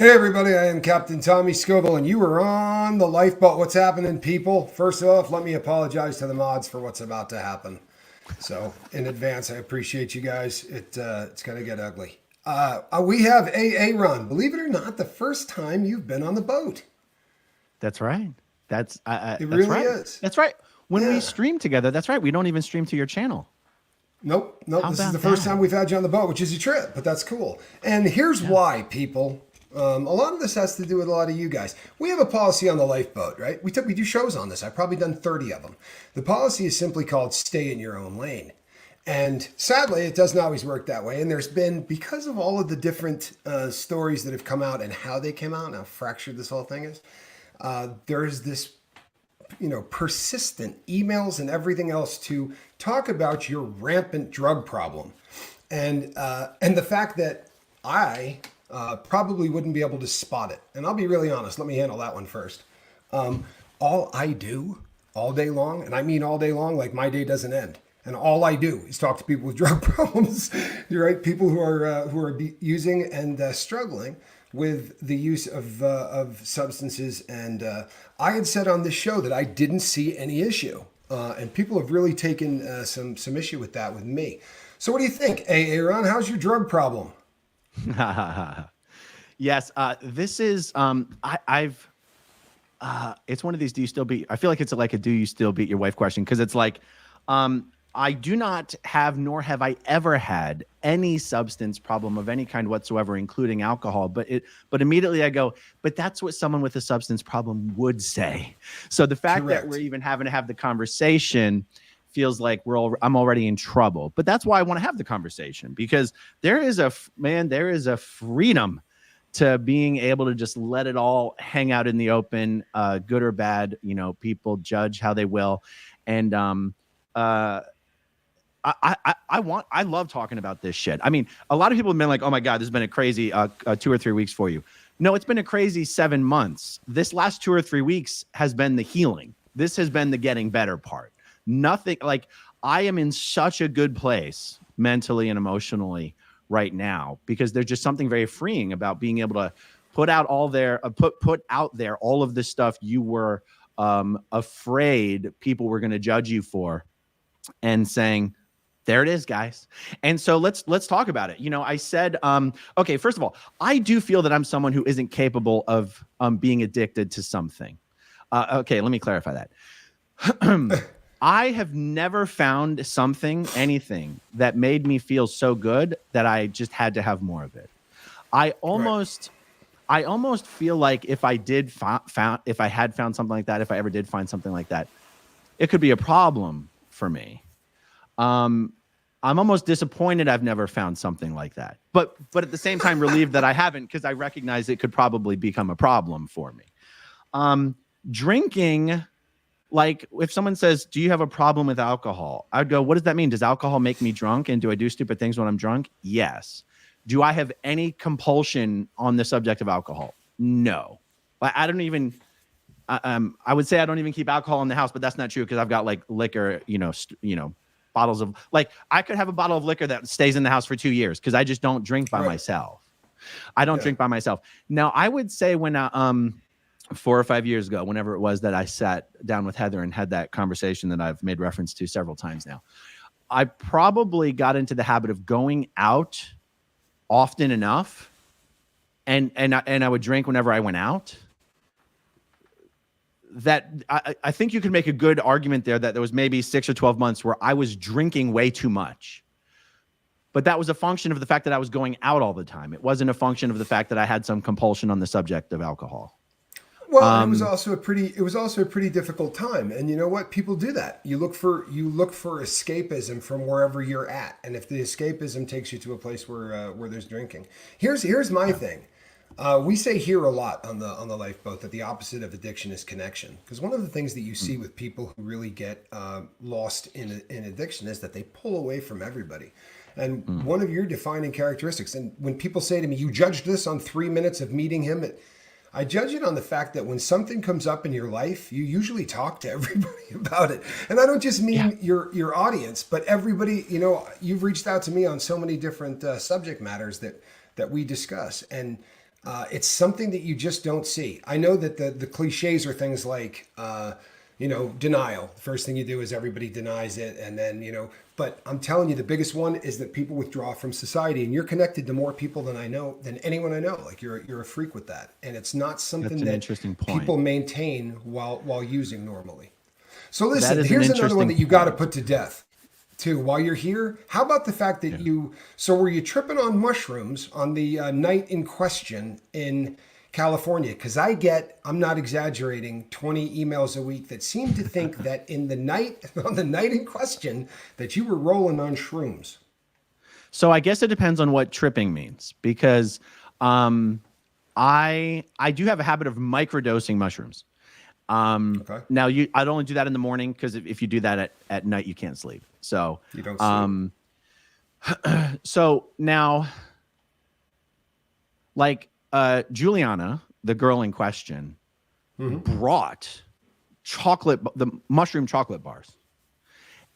Hey everybody, I am Captain Tommy Scoville, and you are on the lifeboat. What's happening, people? First off, let me apologize to the mods for what's about to happen. So, in advance, I appreciate you guys. It's gonna get ugly. We have Aron. Believe it or not, the first time you've been on the boat. That's right. It That's really right. is. That's right. When we Yeah. stream together, that's right. We don't even stream to your channel. Nope. How This is the about first that? time we've had you on the boat, which is a trip, but that's cool. And here's Yeah. why, people. A lot of this has to do with a lot of you guys. We have a policy on the lifeboat, right? We do shows on this. I've probably done 30 of them. The policy is simply called "Stay in your own lane." And sadly, it doesn't always work that way. And there's been, because of all of the different stories that have come out and how they came out and how fractured this whole thing is, there's this persistent emails and everything else to talk about your rampant drug problem, and the fact that I probably wouldn't be able to spot it. And I'll be really honest. Let me handle that one first. All I do all day long, and I mean all day long, like my day doesn't end. And all I do is talk to people with drug problems, right? People who are using and struggling with the use of substances. And I had said on this show that I didn't see any issue, and people have really taken some issue with that with me. So what do you think, Aaron? How's your drug problem? Yes. This is. I've. It's one of these. Do you still beat? I feel like it's like a "Do you still beat your wife?" question, because it's like, I do not have, nor have I ever had any substance problem of any kind whatsoever, including alcohol. But immediately I go, but that's what someone with a substance problem would say. So the fact that we're Correct. even having to have the conversation feels like I'm already in trouble. But that's why I want to have the conversation, because there is a freedom to being able to just let it all hang out in the open, good or bad. People judge how they will, and uh, I love talking about this shit. I mean, a lot of people have been like, "Oh my God, this has been a crazy 2 or 3 weeks for you." No, it's been a crazy 7 months. This last 2 or 3 weeks has been the healing. This has been the getting better part. Nothing like, I am in such a good place mentally and emotionally right now, because there's just something very freeing about being able to put out put out there all of this stuff you were afraid people were going to judge you for, and saying, there it is, guys. And so let's talk about it. I said, okay, first of all, I do feel that I'm someone who isn't capable of being addicted to something. Okay, let me clarify that. I have never found anything that made me feel so good that I just had to have more of it. I Right. almost feel like if I had found something like that, if I ever did find something like that, it could be a problem for me. Um, I'm almost disappointed I've never found something like that, but at the same time relieved that I haven't, because I recognize it could probably become a problem for me. Um, Drinking, like if someone says, "Do you have a problem with alcohol?" I'd go, "What does that mean? Does alcohol make me drunk? And do I do stupid things when I'm drunk?" Yes. Do I have any compulsion on the subject of alcohol? No. I don't even. I would say I don't even keep alcohol in the house, but that's not true, because I've got like liquor, bottles of, like, I could have a bottle of liquor that stays in the house for 2 years, because I just don't drink by Right. myself. I don't Yeah. drink by myself. Now, I would say when 4 or 5 years ago, whenever it was that I sat down with Heather and had that conversation that I've made reference to several times now, I probably got into the habit of going out often enough, and I would drink whenever I went out, that I think you could make a good argument there that there was maybe 6 or 12 months where I was drinking way too much. But that was a function of the fact that I was going out all the time. It wasn't a function of the fact that I had some compulsion on the subject of alcohol. Well, and Um, it was also a pretty difficult time. And you know what? People do that. You look for escapism from wherever you're at. And if the escapism takes you to a place where there's drinking. Here's my yeah. thing. We say here a lot on the lifeboat that the opposite of addiction is connection. Because one of the things that you Mm, see with people who really get lost in addiction is that they pull away from everybody. And mm. one of your defining characteristics, and when people say to me, "You judged this on 3 minutes of meeting him," I judge it on the fact that when something comes up in your life, you usually talk to everybody about it. And I don't just Yeah. mean your audience, but everybody. You've reached out to me on so many different subject matters that we discuss, and It's something that you just don't see. I know that the cliches are things like, denial. The first thing you do is everybody denies it. And then, but I'm telling you, the biggest one is that people withdraw from society, and you're connected to more people than anyone I know. Like you're a freak with that. And it's not something That's an that interesting point. people maintain while using normally. So That listen, is an here's another one interesting that you got to point. put to death too while you're here. How about the fact that were you tripping on mushrooms on the night in question in California? Because I'm not exaggerating, 20 emails a week that seem to think that on the night in question, that you were rolling on shrooms. So I guess it depends on what tripping means, because I do have a habit of microdosing mushrooms. Okay. Now I'd only do that in the morning, because if you do that at night, you can't sleep. So You don't sleep. so now, like, Juliana, the girl in question, brought the mushroom chocolate bars.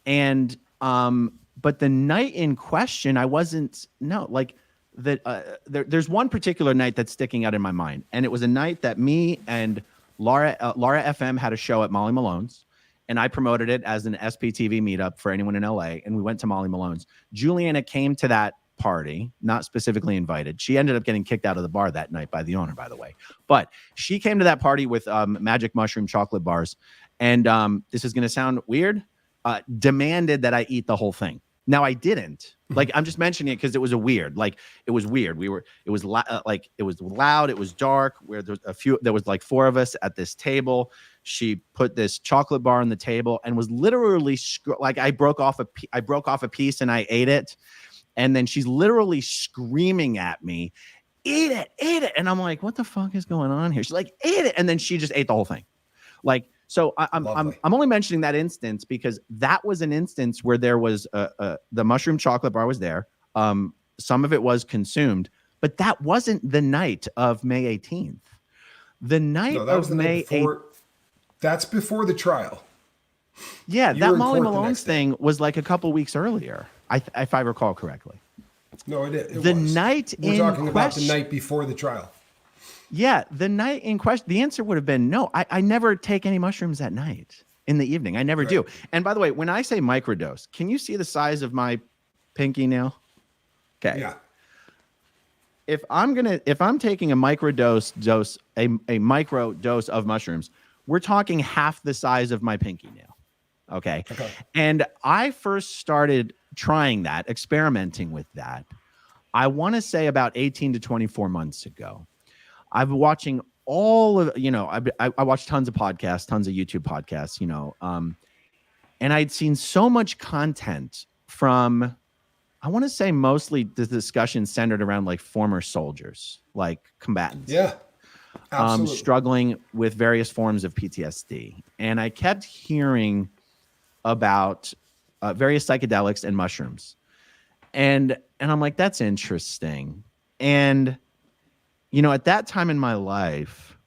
And but the night in question, I wasn't there's one particular night that's sticking out in my mind, and it was a night that me and Laura FM had a show at Molly Malone's, and I promoted it as an SPTV meetup for anyone in LA, and we went to Molly Malone's. Juliana came to that party, not specifically invited. She ended up getting kicked out of the bar that night by the owner, by the way. But she came to that party with magic mushroom chocolate bars, and this is going to sound weird, demanded that I eat the whole thing. Now, I didn't. Like, I'm just mentioning it because it was weird. It was weird. It was loud. It was dark. There was like four of us at this table. She put this chocolate bar on the table and was literally I broke off a piece and I ate it. And then she's literally screaming at me, eat it. And I'm like, what the fuck is going on here? She's like, eat it. And then she just ate the whole thing. So I'm only mentioning that instance because that was an instance where there was the mushroom chocolate bar was there. Some of it was consumed, but that wasn't the night of May 18th. The night of May 18th. That's before the trial. Yeah, that Molly Malone's thing was like a couple weeks earlier, if I recall correctly. No, it the was. night We're in talking about the question, night before the trial. Yeah, the night in question, the answer would have been no. I never take any mushrooms at night in the evening. I never do. And by the way, when I say microdose, can you see the size of my pinky nail? Okay. Yeah. If I'm taking a micro dose of mushrooms, we're talking half the size of my pinky nail. Okay. And I first started trying that, experimenting with that, I want to say about 18 to 24 months ago. I've been watching all of, I watched tons of podcasts, tons of YouTube podcasts, and I'd seen so much content from, I want to say mostly the discussion centered around like former soldiers, like combatants. Yeah. Absolutely. Struggling with various forms of PTSD. And I kept hearing about various psychedelics and mushrooms. And I'm like, that's interesting. And at that time in my life,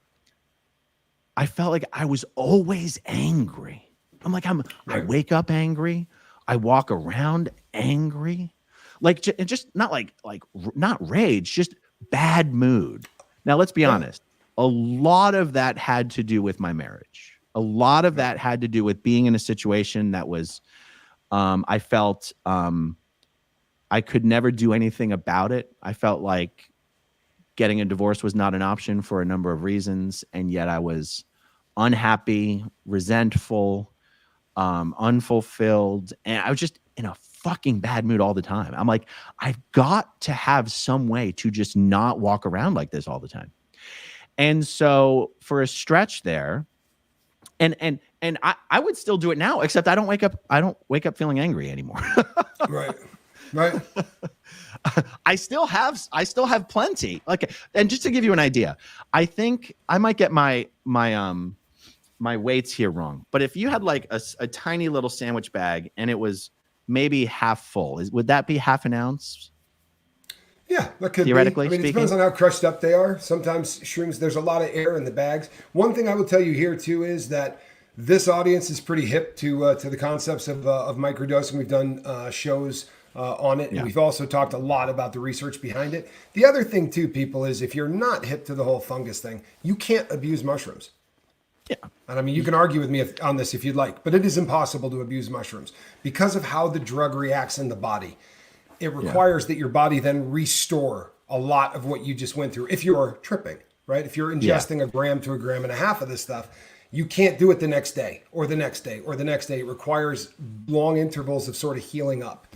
I felt like I was always angry. I'm like, I wake up angry. I walk around angry. Like, just not not rage, just bad mood. Now, let's be honest. A lot of that had to do with my marriage. A lot of that had to do with being in a situation that was, I felt I could never do anything about it. I felt like getting a divorce was not an option for a number of reasons. And yet I was unhappy, resentful, unfulfilled. And I was just in a fucking bad mood all the time. I'm like, I've got to have some way to just not walk around like this all the time. And so for a stretch there, and I would still do it now, except I don't wake up feeling angry anymore. Right. I still have plenty. And just to give you an idea, I think I might get my weights here wrong. But if you had like a tiny little sandwich bag and it was maybe half full, would that be half an ounce? Yeah, that could theoretically be. I mean, speaking. it depends on how crushed up they are. Sometimes shrooms, there's a lot of air in the bags. One thing I will tell you here too is that this audience is pretty hip to the concepts of microdosing. We've done shows on it. And we've also talked a lot about the research behind it. The other thing too, people, is if you're not hip to the whole fungus thing, you can't abuse mushrooms. Yeah. And I mean, you can argue with me on this if you'd like, but it is impossible to abuse mushrooms because of how the drug reacts in the body. It requires that your body then restore a lot of what you just went through. If you're tripping, right? If you're ingesting a gram to a gram and a half of this stuff, you can't do it the next day or the next day or the next day. It requires long intervals of sort of healing up.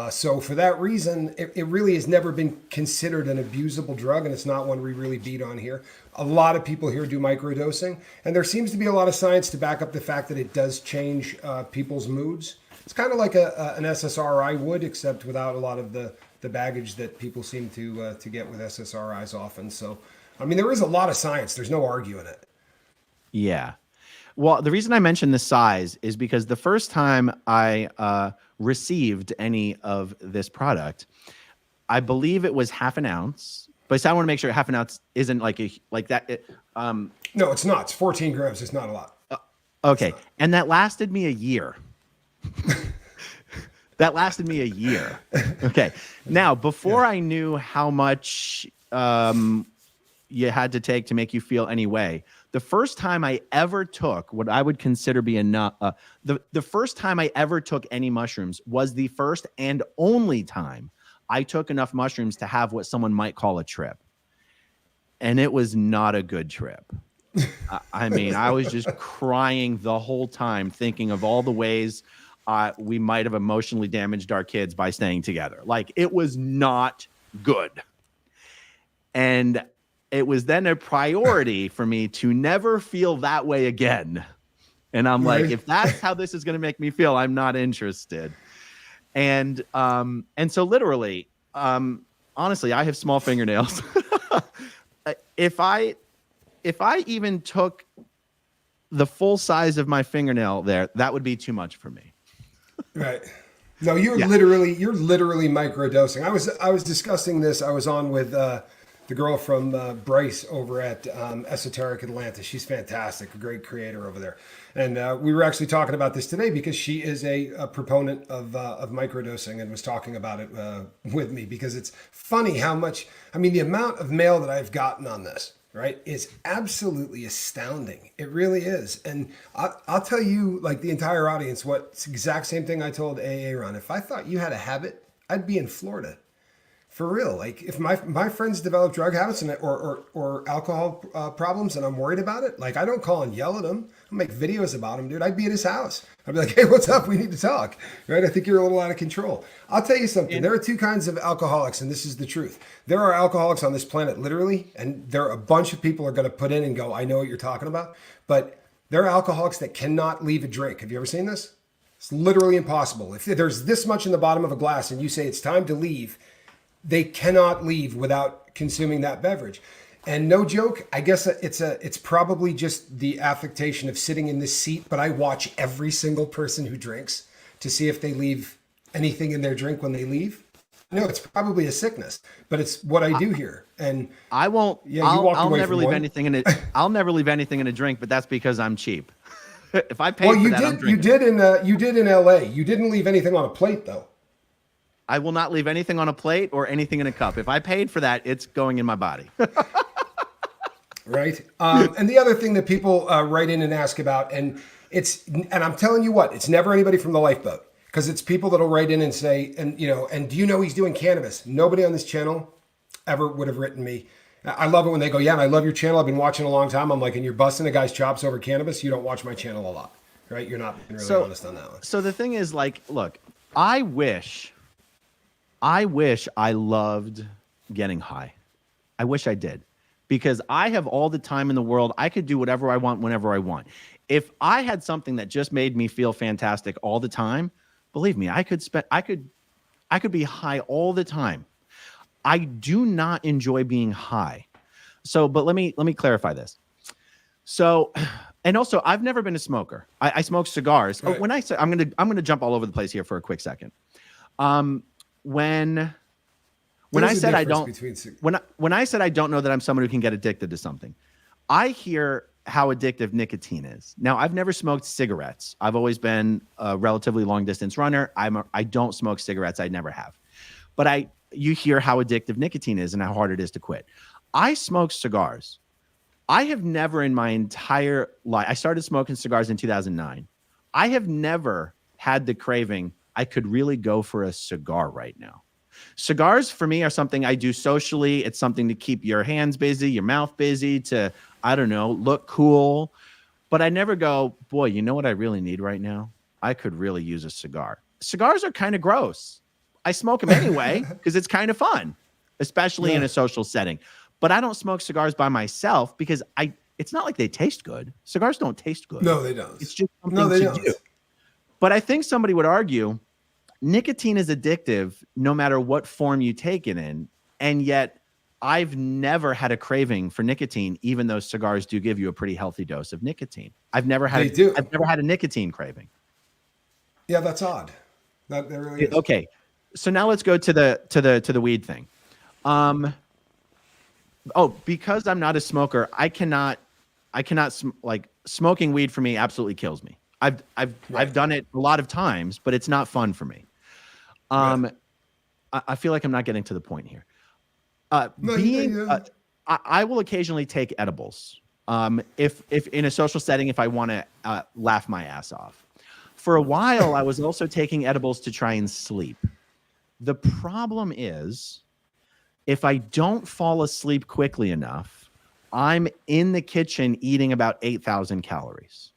So for that reason, it really has never been considered an abusable drug, and it's not one we really beat on here. A lot of people here do microdosing, and there seems to be a lot of science to back up the fact that it does change people's moods. It's kind of like an SSRI would, except without a lot of the baggage that people seem to get with SSRIs often. So, I mean, there is a lot of science. There's no arguing it. Yeah. Well, the reason I mentioned the size is because the first time I received any of this product, I believe it was half an ounce. But I want to make sure half an ounce isn't like that. No, it's not. It's 14 grams. It's not a lot. Okay. And that lasted me a year. That lasted me a year. Okay. Now, before I knew how much you had to take to make you feel any way, the first time I ever took what I would consider be enough, the first time I ever took any mushrooms was the first and only time I took enough mushrooms to have what someone might call a trip. And it was not a good trip. I mean, I was just crying the whole time thinking of all the ways we might have emotionally damaged our kids by staying together. Like, it was not good. And it was then a priority for me to never feel that way again. And I'm like, if that's how this is going to make me feel, I'm not interested. And so literally, honestly, I have small fingernails. If I even took the full size of my fingernail there, that would be too much for me. Right. No, you're literally microdosing. I was discussing this. I was on with the girl from Bryce over at Esoteric Atlanta. She's fantastic, a great creator over there. And we were actually talking about this today because she is a proponent of microdosing and was talking about it with me, because it's funny how much, I mean, the amount of mail that I've gotten on this, right, is absolutely astounding. It really is. And I'll tell you, like the entire audience, what's the exact same thing I told Aaron. If I thought you had a habit, I'd be in Florida. For real. Like, if my friends develop drug habits or alcohol problems and I'm worried about it, like, I don't call and yell at them. I make videos about him, dude. I'd be at his house. I'd be like, hey, what's up? We need to talk. Right? I think you're a little out of control. I'll tell you something. There are two kinds of alcoholics, and this is the truth. There are alcoholics on this planet, literally, and there are a bunch of people are going to put in and go, I know what you're talking about. But there are alcoholics that cannot leave a drink. Have you ever seen this? It's literally impossible. If there's this much in the bottom of a glass and you say it's time to leave, they cannot leave without consuming that beverage. And no joke, I guess it's probably just the affectation of sitting in this seat, but I watch every single person who drinks to see if they leave anything in their drink when they leave. No, it's probably a sickness, but it's what I do here. And I won't. Yeah, I'll never leave anything in it. I'll never leave anything in a drink, but that's because I'm cheap. If I pay for that, I'm drinking. You did in LA. You didn't leave anything on a plate, though. I will not leave anything on a plate or anything in a cup. If I paid for that, it's going in my body. Right. And the other thing that people write in and ask about, and I'm telling you what, it's never anybody from the lifeboat, because it's people that'll write in and say, and do you know he's doing cannabis? Nobody on this channel ever would have written me. I love it when they go, yeah, and I love your channel. I've been watching a long time. I'm like, and you're busting a guy's chops over cannabis. You don't watch my channel a lot, right? You're not really honest on that one. So the thing is, like, look, I wish I loved getting high. I wish I did, because I have all the time in the world. I could do whatever I want, whenever I want. If I had something that just made me feel fantastic all the time, believe me, I could be high all the time. I do not enjoy being high. So, but let me clarify this. So, and also, I've never been a smoker. I smoke cigars. Right. When I say I'm gonna jump all over the place here for a quick second. When I said I don't know that I'm someone who can get addicted to something, I hear how addictive nicotine is. Now, I've never smoked cigarettes. I've always been a relatively long distance runner. I don't smoke cigarettes. I never have. But you hear how addictive nicotine is and how hard it is to quit. I smoke cigars. I have never in my entire life, I started smoking cigars in 2009. I have never had the craving, I could really go for a cigar right now. Cigars for me are something I do socially. It's something to keep your hands busy, your mouth busy, to, I don't know, look cool. But I never go, boy, you know what I really need right now? I could really use a cigar. Cigars are kind of gross. I smoke them anyway because it's kind of fun, especially in a social setting. But I don't smoke cigars by myself because it's not like they taste good. Cigars don't taste good. No, they don't. It's just something to do. But I think somebody would argue nicotine is addictive no matter what form you take it in. And yet I've never had a craving for nicotine, even though cigars do give you a pretty healthy dose of nicotine. I've never had a nicotine craving. Yeah, that's odd. That really is. Okay. So now let's go to the weed thing. Because I'm not a smoker, I cannot like smoking weed for me absolutely kills me. I've done it a lot of times, but it's not fun for me. I feel like I'm not getting to the point here. I will occasionally take edibles. If in a social setting, if I want to laugh my ass off. For a while, I was also taking edibles to try and sleep. The problem is, if I don't fall asleep quickly enough, I'm in the kitchen eating about 8,000 calories.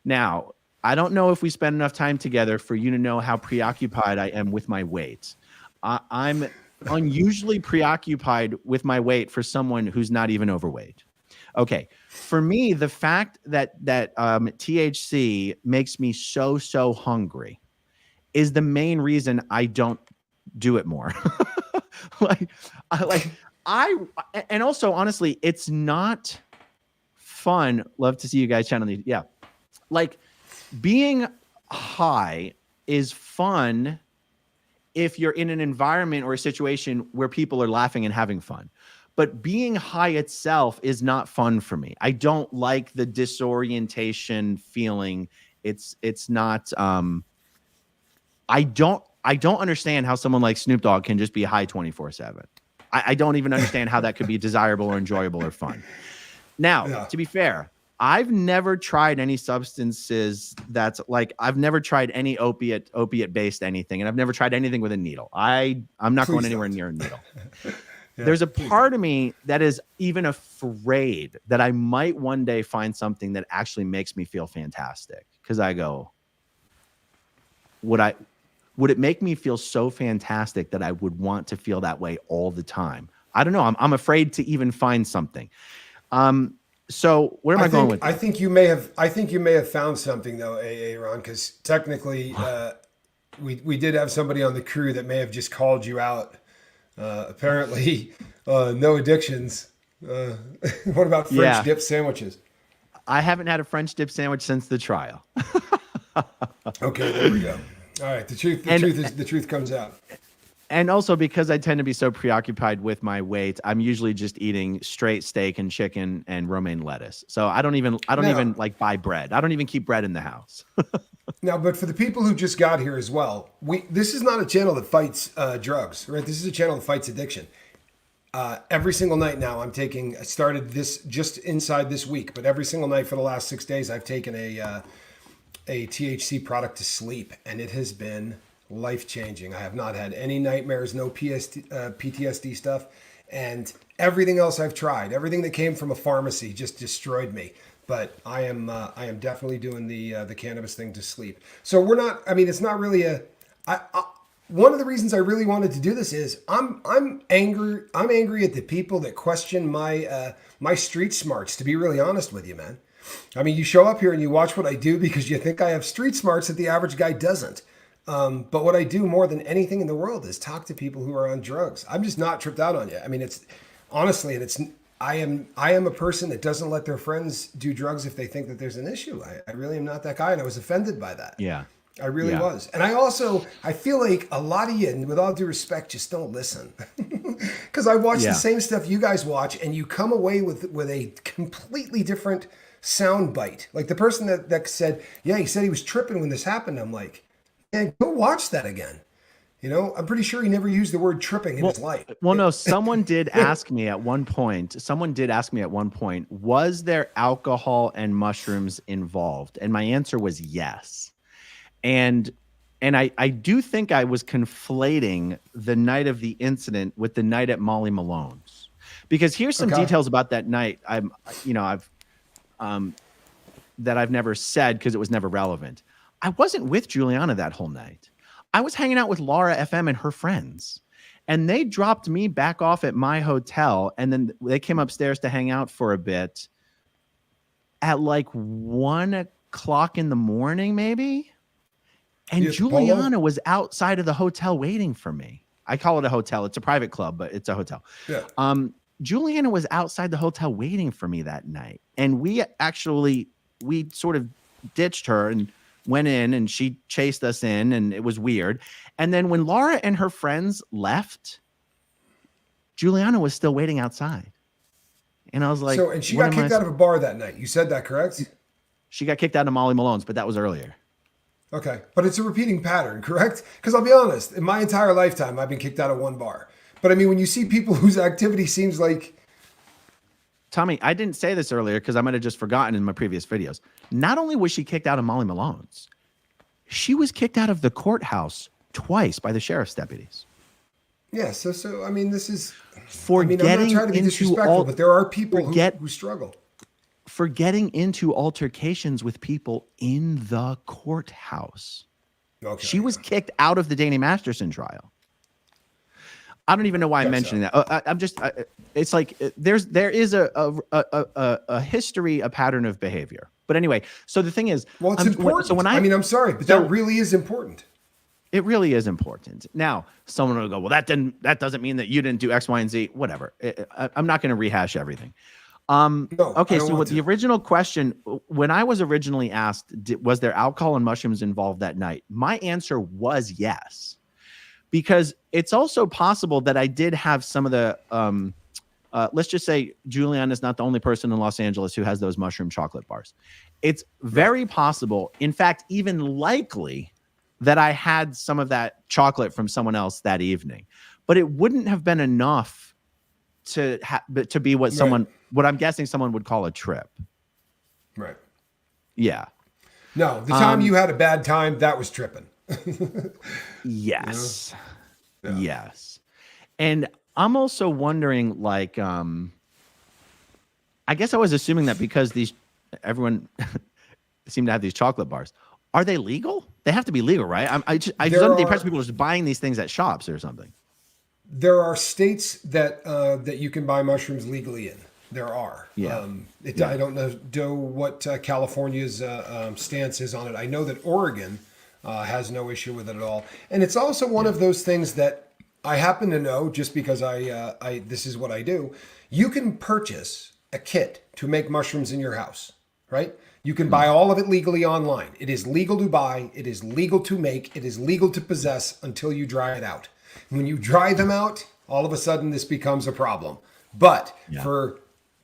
Now, I don't know if we spend enough time together for you to know how preoccupied I am with my weight. I'm unusually preoccupied with my weight for someone who's not even overweight. Okay, for me, the fact that THC makes me so hungry is the main reason I don't do it more. And also, honestly, it's not fun. Love to see you guys channeling. Yeah. Like, being high is fun if you're in an environment or a situation where people are laughing and having fun. But being high itself is not fun for me. I don't like the disorientation feeling. It's not, I don't understand how someone like Snoop Dogg can just be high 24/7. I don't even understand how that could be desirable or enjoyable or fun. Now, to be fair, I've never tried any substances that's like, I've never tried any opiate-based anything, and I've never tried anything with a needle. I'm not going anywhere near a needle. There's a part of me that is even afraid that I might one day find something that actually makes me feel fantastic. Because I go, would it make me feel so fantastic that I would want to feel that way all the time? I don't know. I'm afraid to even find something. So where am I going with this? I think you may have found something though, Aron, because technically we did have somebody on the crew that may have just called you out. Apparently, no addictions. What about French dip sandwiches? I haven't had a French dip sandwich since the trial. Okay, there we go. All right, the truth comes out. And also, because I tend to be so preoccupied with my weight, I'm usually just eating straight steak and chicken and romaine lettuce. So I don't even like buy bread. I don't even keep bread in the house. Now, but for the people who just got here as well, this is not a channel that fights drugs, right? This is a channel that fights addiction. Every single night now, I started this just inside this week, but every single night for the last 6 days, I've taken a THC product to sleep, and it has been life-changing. I have not had any nightmares, no PTSD stuff, and everything else I've tried, everything that came from a pharmacy just destroyed me. But I am definitely doing the cannabis thing to sleep. So we're not. I mean, it's not really one of the reasons I really wanted to do this is I'm angry. I'm angry at the people that question my street smarts. To be really honest with you, man. I mean, you show up here and you watch what I do because you think I have street smarts that the average guy doesn't. But what I do more than anything in the world is talk to people who are on drugs. I'm just not tripped out on you. I mean, it's honestly, and it's. I am a person that doesn't let their friends do drugs if they think that there's an issue. I really am not that guy, and I was offended by that. Yeah. I really was. And I feel like a lot of you, and with all due respect, just don't listen. Because I watch the Yeah. same stuff you guys watch, and you come away with a completely different sound bite. Like the person that said, yeah, he said he was tripping when this happened. I'm like, yeah, go watch that again. You know, I'm pretty sure he never used the word tripping in his life. Well, no, someone did ask me at one point, was there alcohol and mushrooms involved? And my answer was yes. And I do think I was conflating the night of the incident with the night at Molly Malone's. Because here's some details about that night that I've never said because it was never relevant. I wasn't with Juliana that whole night. I was hanging out with Laura FM and her friends. And they dropped me back off at my hotel. And then they came upstairs to hang out for a bit at like 1 o'clock in the morning, maybe. And Juliana was outside of the hotel waiting for me. I call it a hotel. It's a private club, but it's a hotel. Yeah. Juliana was outside the hotel waiting for me that night. And we sort of ditched her and went in, and she chased us in, and it was weird. And then when Laura and her friends left, Juliana was still waiting outside. And I was like, and she got kicked out of a bar that night. You said that, correct? She got kicked out of Molly Malone's, but that was earlier. Okay. But it's a repeating pattern, correct? Because I'll be honest, in my entire lifetime, I've been kicked out of one bar. But I mean, when you see people whose activity seems like... Tommy, I didn't say this earlier because I might have just forgotten in my previous videos. Not only was she kicked out of Molly Malone's, she was kicked out of the courthouse twice by the sheriff's deputies. Yeah, so I mean, this is... I'm not trying to be disrespectful, but there are people who struggle. For getting into altercations with people in the courthouse. Okay. She was kicked out of the Danny Masterson trial. I don't even know why I'm mentioning that. It's like there is a history, a pattern of behavior. But anyway, so the thing is, well, it's important. I'm sorry, but that really is important. It really is important. Now, someone will go, well, that doesn't mean that you didn't do X, Y, and Z. Whatever. I'm not going to rehash everything. Okay, so with the original question, when I was originally asked, was there alcohol and mushrooms involved that night? My answer was yes. Because it's also possible that I did have some of the, let's just say Juliana is not the only person in Los Angeles who has those mushroom chocolate bars. It's very possible, in fact, even likely, that I had some of that chocolate from someone else that evening. But it wouldn't have been enough to be what what I'm guessing someone would call a trip. Right. Yeah. No, the time you had a bad time, that was tripping. Yes. You know? Yeah. Yes. And I'm also wondering, like, I guess I was assuming that because everyone seemed to have these chocolate bars. Are they legal? They have to be legal, right? I just under the impression people are just buying these things at shops or something. There are states that that you can buy mushrooms legally in. There are. Yeah. I don't know what California's stance is on it. I know that Oregon has no issue with it at all. And it's also one of those things that I happen to know just because I this is what I do. You can purchase a kit to make mushrooms in your house, right? You can buy all of it legally online. It is legal to buy. It is legal to make. It is legal to possess until you dry it out. When you dry them out, all of a sudden this becomes a problem. But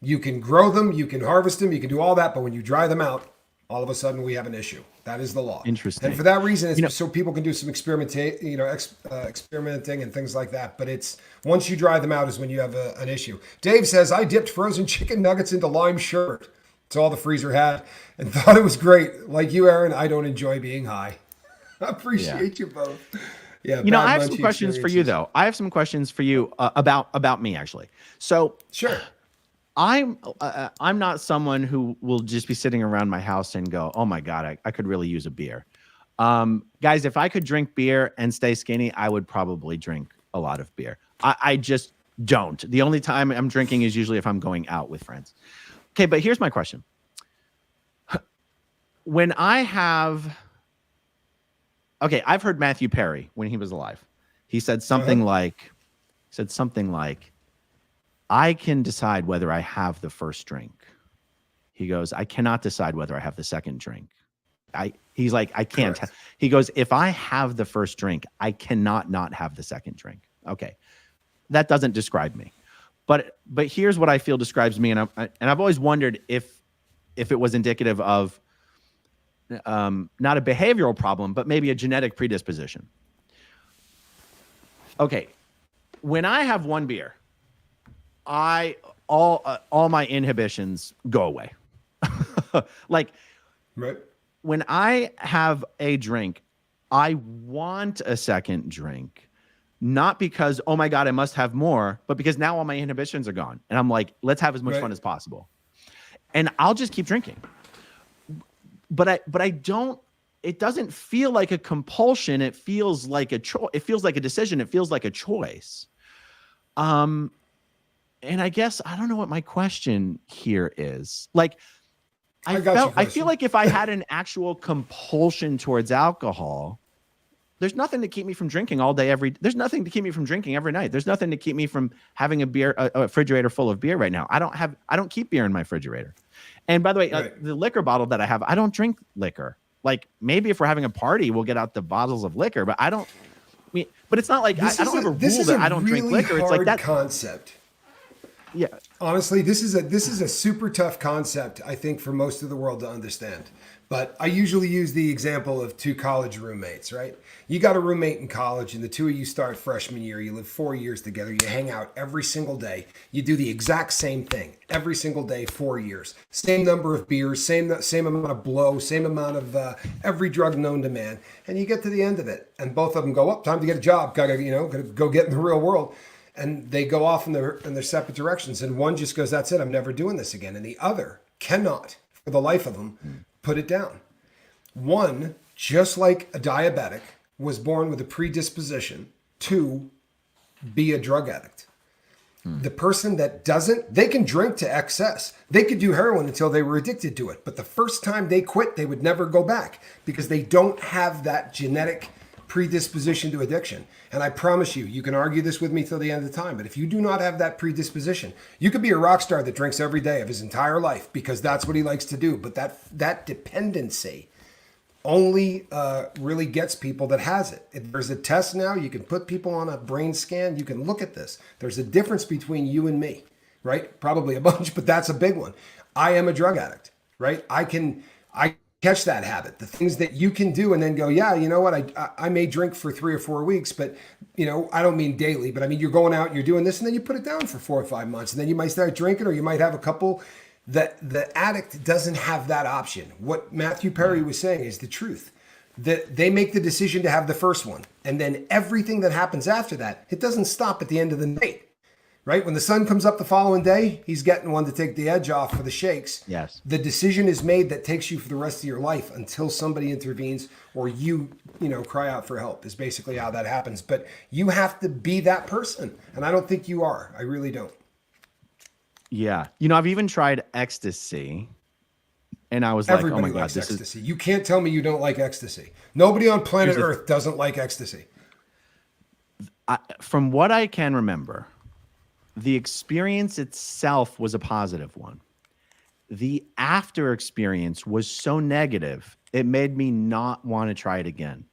you can grow them, you can harvest them, you can do all that. But when you dry them out, all of a sudden we have an issue. That is the law. Interesting. And for that reason, it's so people can do some experimenting and things like that. But it's once you dry them out is when you have an issue. Dave says, I dipped frozen chicken nuggets into lime sherbet. It's all the freezer had and thought it was great. Like you, Aaron, I don't enjoy being high. I appreciate you both. Yeah. I have some questions for you, though. I have some questions for you about me, actually. So sure. I'm not someone who will just be sitting around my house and go, oh my God, I could really use a beer. Guys, if I could drink beer and stay skinny, I would probably drink a lot of beer. I just don't. The only time I'm drinking is usually if I'm going out with friends. Okay, but here's my question. I've heard Matthew Perry when he was alive. He said something like, I can decide whether I have the first drink. He goes, I cannot decide whether I have the second drink. He's like, I can't. He goes, if I have the first drink, I cannot not have the second drink. Okay. that doesn't describe me. But here's what I feel describes me, and I've always wondered if it was indicative of not a behavioral problem, but maybe a genetic predisposition. Okay, when I have one beer, all my inhibitions go away. Like, Right. when I have a drink, I want a second drink, not because, oh my God, I must have more, but because now all my inhibitions are gone. And I'm like, let's have as much fun as possible. And I'll just keep drinking. But I don't, it doesn't feel like a compulsion. It feels like a choice. It feels like a decision. It feels like a choice. And I guess, I don't know what my question here is. Like, I feel like if I had an actual compulsion towards alcohol, there's nothing to keep me from drinking all day, there's nothing to keep me from drinking every night. There's nothing to keep me from having a refrigerator full of beer right now. I don't keep beer in my refrigerator. And by the way, the liquor bottle that I have, I don't drink liquor. Like, maybe if we're having a party, we'll get out the bottles of liquor, but but it's not like I don't have a rule that I don't drink liquor. It's like that concept. Yeah. Honestly, this is a super tough concept, I think, for most of the world to understand. But I usually use the example of two college roommates, right? You got a roommate in college, and the two of you start freshman year. You live 4 years together. You hang out every single day. You do the exact same thing every single day, 4 years. Same number of beers, same amount of blow, same amount of every drug known to man. And you get to the end of it, and both of them go, "Up, time to get a job. Gotta go get in the real world." And they go off in their separate directions. And one just goes, "That's it. I'm never doing this again." And the other cannot, for the life of them, put it down. One, just like a diabetic, was born with a predisposition to be a drug addict. The person that doesn't, they can drink to excess. They could do heroin until they were addicted to it. But the first time they quit, they would never go back because they don't have that genetic predisposition to addiction. And I promise you, you can argue this with me till the end of the time, but if you do not have that predisposition, you could be a rock star that drinks every day of his entire life because that's what he likes to do. But that dependency only really gets people that has it. There's a test now. You can put people on a brain scan. You can look at this. There's a difference between you and me, right? Probably a bunch, but that's a big one. I am a drug addict, right? I catch that habit, the things that you can do and then go, yeah, you know what? I may drink for 3 or 4 weeks, but I don't mean daily, but I mean, you're going out, you're doing this, and then you put it down for 4 or 5 months, and then you might start drinking, or you might have a couple. That the addict doesn't have that option. What Matthew Perry was saying is the truth. That they make the decision to have the first one, and then everything that happens after that, it doesn't stop at the end of the night. Right? When the sun comes up the following day, he's getting one to take the edge off for the shakes. Yes. The decision is made that takes you for the rest of your life until somebody intervenes or you cry out for help is basically how that happens. But you have to be that person. And I don't think you are. I really don't. Yeah. I've even tried ecstasy and I was like, oh my God, likes ecstasy. You can't tell me you don't like ecstasy. Nobody on planet Earth doesn't like ecstasy. From what I can remember, the experience itself was a positive one. The after experience was so negative, it made me not want to try it again.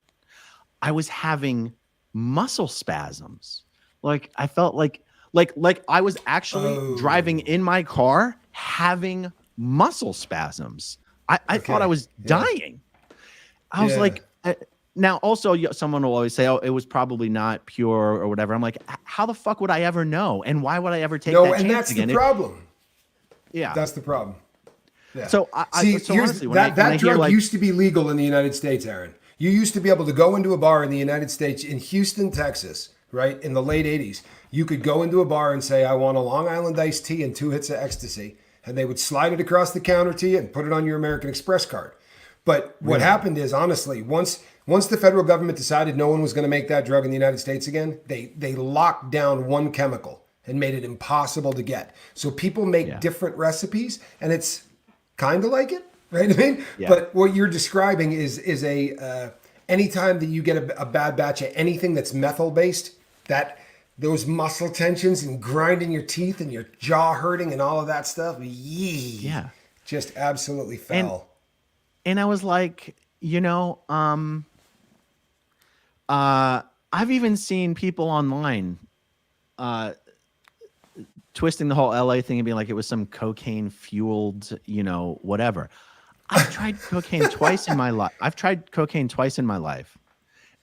I was having muscle spasms. Like I felt like I was actually driving in my car having muscle spasms. I thought I was dying. I was like, now also someone will always say, oh, it was probably not pure or whatever. I'm like, how the fuck would I ever know? And why would I ever take that chance again? No, and that's the problem. Yeah. That's the problem. Yeah. So honestly, that drug used to be legal in the United States, Aaron. You used to be able to go into a bar in the United States, in Houston, Texas, right? In the late 80s, you could go into a bar and say, I want a Long Island iced tea and 2 hits of ecstasy. And they would slide it across the counter to you and put it on your American Express card. But what happened is, honestly, once the federal government decided no one was going to make that drug in the United States again, they locked down one chemical and made it impossible to get. So people make different recipes, and it's kind of like it, right? I mean, but what you're describing is a anytime that you get a bad batch of anything that's methyl based, that those muscle tensions and grinding your teeth and your jaw hurting and all of that stuff, just absolutely fell. And I was like, I've even seen people online twisting the whole LA thing and being like it was some cocaine fueled, whatever. I've tried cocaine twice in my life.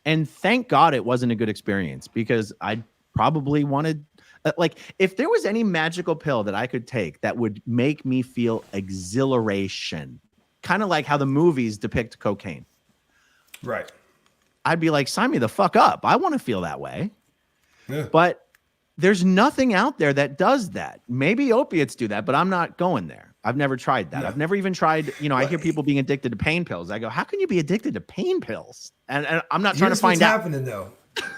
And thank God it wasn't a good experience, because I probably wanted, like, if there was any magical pill that I could take that would make me feel exhilaration, kind of like how the movies depict cocaine. Right. I'd be like, sign me the fuck up. I want to feel that way. Yeah. But there's nothing out there that does that. Maybe opiates do that, but I'm not going there. I've never tried that. Yeah. I've never even tried, I hear people being addicted to pain pills. I go, how can you be addicted to pain pills? And I'm not trying to find out. What's happening though.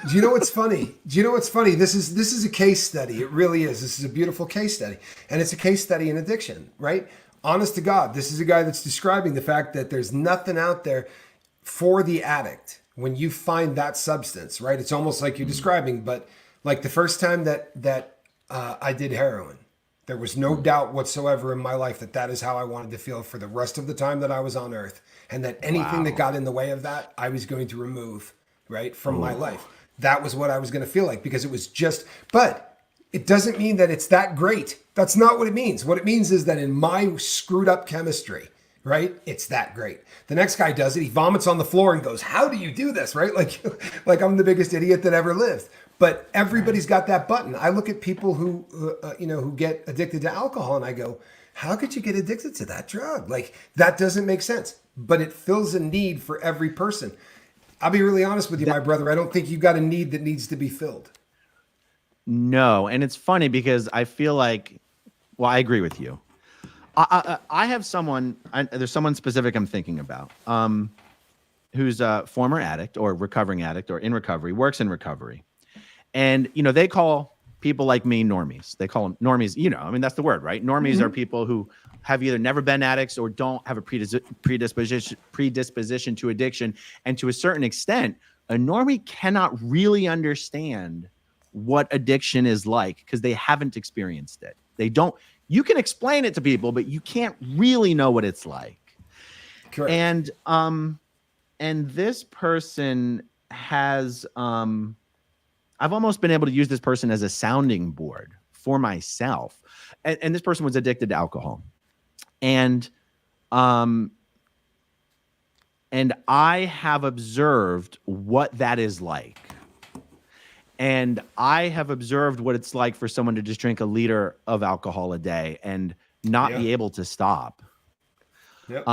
Do you know what's funny? This is a case study. It really is. This is a beautiful case study. And it's a case study in addiction, right? Honest to God, this is a guy that's describing the fact that there's nothing out there for the addict when you find that substance, right? It's almost like you're describing, but like the first time that I did heroin, there was no doubt whatsoever in my life that is how I wanted to feel for the rest of the time that I was on earth. And that anything that got in the way of that, I was going to remove, right, from my life. That was what I was going to feel like, because it was just, but it doesn't mean that it's that great. That's not what it means. What it means is that in my screwed up chemistry, right, it's that great. The next guy does it. He vomits on the floor and goes, how do you do this, right? Like I'm the biggest idiot that ever lived. But everybody's got that button. I look at people who get addicted to alcohol and I go, how could you get addicted to that drug? Like, that doesn't make sense, but it fills a need for every person. I'll be really honest with you, my brother. I don't think you got a need that needs to be filled. No. And it's funny because I feel like, well, I agree with you. I have someone, there's someone specific I'm thinking about, who's a former addict or recovering addict or in recovery, works in recovery. And, they call people like me normies. They call them normies. That's the word, right? Normies are people who have either never been addicts or don't have a predisposition to addiction. And to a certain extent, a normie cannot really understand what addiction is like because they haven't experienced it. They don't. You can explain it to people, but you can't really know what it's like. Correct. And this person has, I've almost been able to use this person as a sounding board for myself. And this person was addicted to alcohol. And I have observed what that is like. And I have observed what it's like for someone to just drink a liter of alcohol a day and not be able to stop. Yep.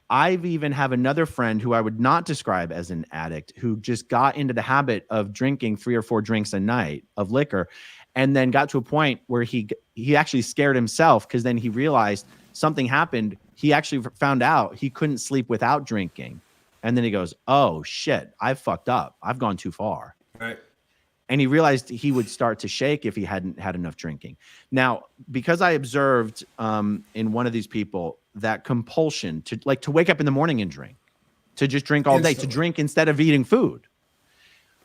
I've even have another friend who I would not describe as an addict who just got into the habit of drinking 3 or 4 drinks a night of liquor, and then got to a point where he actually scared himself because then he realized something happened. He actually found out he couldn't sleep without drinking. And then he goes, oh shit, I've fucked up. I've gone too far. Right. And he realized he would start to shake if he hadn't had enough drinking. Now, because I observed in one of these people that compulsion to wake up in the morning and drink, to just drink all day, to drink instead of eating food.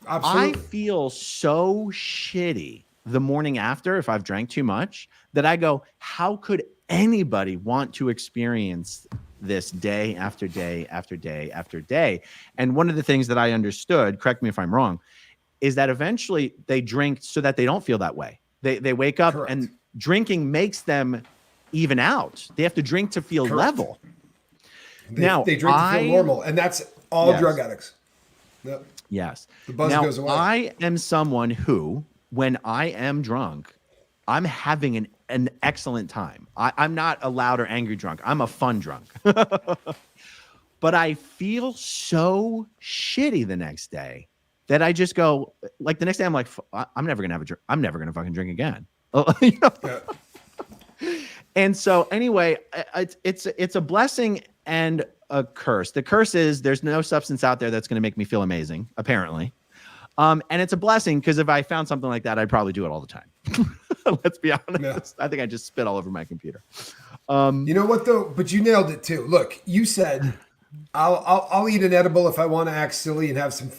Absolutely. I feel so shitty the morning after if I've drank too much that I go, how could anybody want to experience this day after day after day after day? And one of the things that I understood, correct me if I'm wrong, is that eventually they drink so that they don't feel that way. They wake up and drinking makes them even out. They have to drink to feel level. They drink to feel normal, and that's all drug addicts. Yep. Yes. The buzz goes away. I am someone who, when I am drunk, I'm having an excellent time. I'm not a loud or angry drunk. I'm a fun drunk. But I feel so shitty the next day that I just go, like the next day I'm like, I'm never gonna have a drink. I'm never gonna fucking drink again. And so anyway, it's a blessing and a curse. The curse is there's no substance out there that's going to make me feel amazing, apparently. And it's a blessing because if I found something like that, I'd probably do it all the time. Let's be honest. Yeah. I think I just spit all over my computer. You know what though? But you nailed it too. Look, you said I'll eat an edible if I want to act silly and have some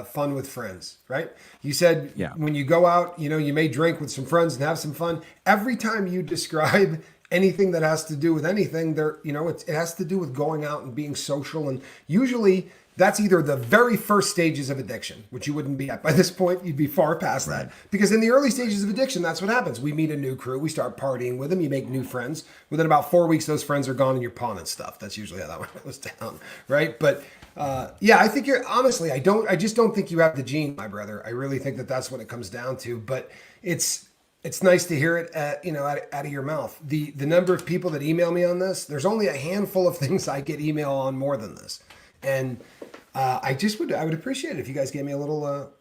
fun with friends, right? You said when you go out, you may drink with some friends and have some fun. Every time you describe anything that has to do with anything there, it has to do with going out and being social. And usually That's either the very first stages of addiction, which you wouldn't be at by this point. You'd be far past that. Because in the early stages of addiction, that's what happens. We meet a new crew. We start partying with them. You make new friends. Within about 4 weeks, those friends are gone and you're pawning stuff. That's usually how that one goes down, right? But yeah, I think you're, honestly, I just don't think you have the gene, my brother. I really think that that's what it comes down to. But it's nice to hear it, out of your mouth. The number of people that email me on this, there's only a handful of things I get email on more than this. And I would appreciate it if you guys gave me a little,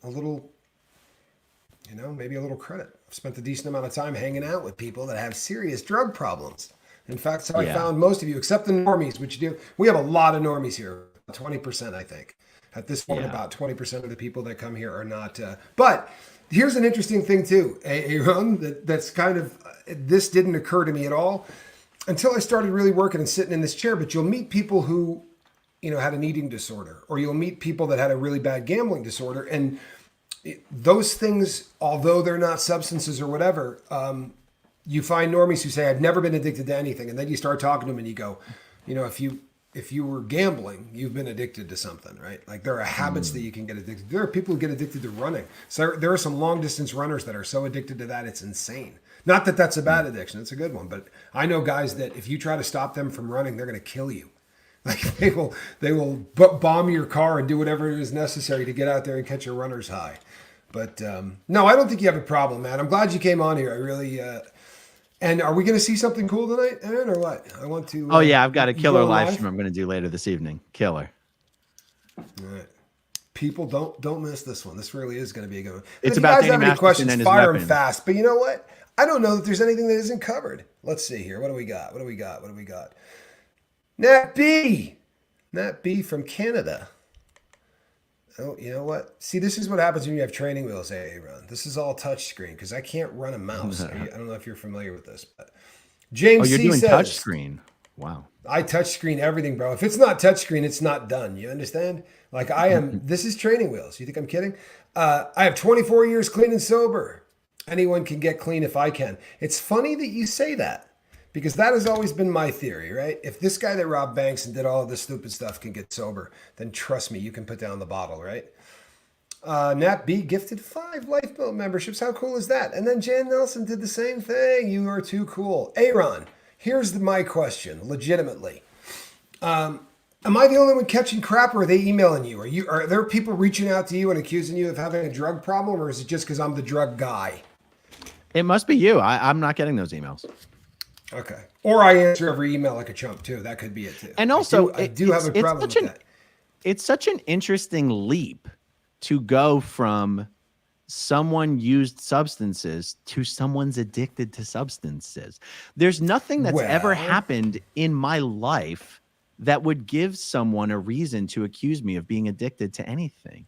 maybe a little credit. I've spent a decent amount of time hanging out with people that have serious drug problems. In fact, so I found most of you, except the normies, which do. We have a lot of normies here, 20%, I think. At this point, about 20% of the people that come here are not. But here's an interesting thing too, Aron, that's kind of, this didn't occur to me at all until I started really working and sitting in this chair. But you'll meet people who, had an eating disorder, or you'll meet people that had a really bad gambling disorder. And those things, although they're not substances or whatever, you find normies who say, I've never been addicted to anything. And then you start talking to them and you go, if you were gambling, you've been addicted to something, right? Like there are habits that you can get addicted to. There are people who get addicted to running. So there are some long distance runners that are so addicted to that, it's insane. Not that that's a bad addiction. It's a good one. But I know guys that if you try to stop them from running, they're going to kill you. Like they will bomb your car and do whatever is necessary to get out there and catch a runner's high. But no, I don't think you have a problem, man. I'm glad you came on here. I really, and are we going to see something cool tonight, Aaron, or what? I want to. Oh yeah, I've got a killer live stream I'm going to do later this evening. Killer. All right. People, don't miss this one. This really is going to be a good one. It's if about you guys have Danny any questions, and his fire weapon. them fast. But you know what? I don't know that there's anything that isn't covered. Let's see here. What do we got? Nat B from Canada. Oh, you know what? See, this is what happens when you have training wheels, Aaron. This is all touch screen because I can't run a mouse. I don't know if you're familiar with this, but James you're C doing says, touch screen. Wow. I touch screen everything, bro. If it's not touch screen, it's not done. You understand? Like I am, this is training wheels. You think I'm kidding? I have 24 years clean and sober. Anyone can get clean if I can. It's funny that you say that. Because that has always been my theory, right? If this guy that robbed banks and did all of this stupid stuff can get sober, then trust me, you can put down the bottle, right? Nat B gifted 5 Lifeboat memberships. How cool is that? And then Jan Nelson did the same thing. You are too cool. Aron, here's my question, legitimately. Am I the only one catching crap, or are they emailing you? Are there people reaching out to you and accusing you of having a drug problem, or is it just because I'm the drug guy? It must be you. I'm not getting those emails. Okay. Or I answer every email like a chump too. That could be it too. And also, I do have a problem with that. It's such an interesting leap to go from someone used substances to someone's addicted to substances. There's nothing that's ever happened in my life that would give someone a reason to accuse me of being addicted to anything.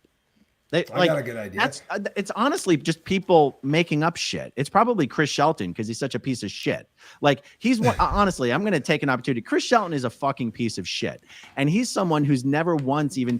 I got a good idea. It's honestly just people making up shit. It's probably Chris Shelton because he's such a piece of shit. Like he's honestly, I'm going to take an opportunity. Chris Shelton is a fucking piece of shit. And he's someone who's never once even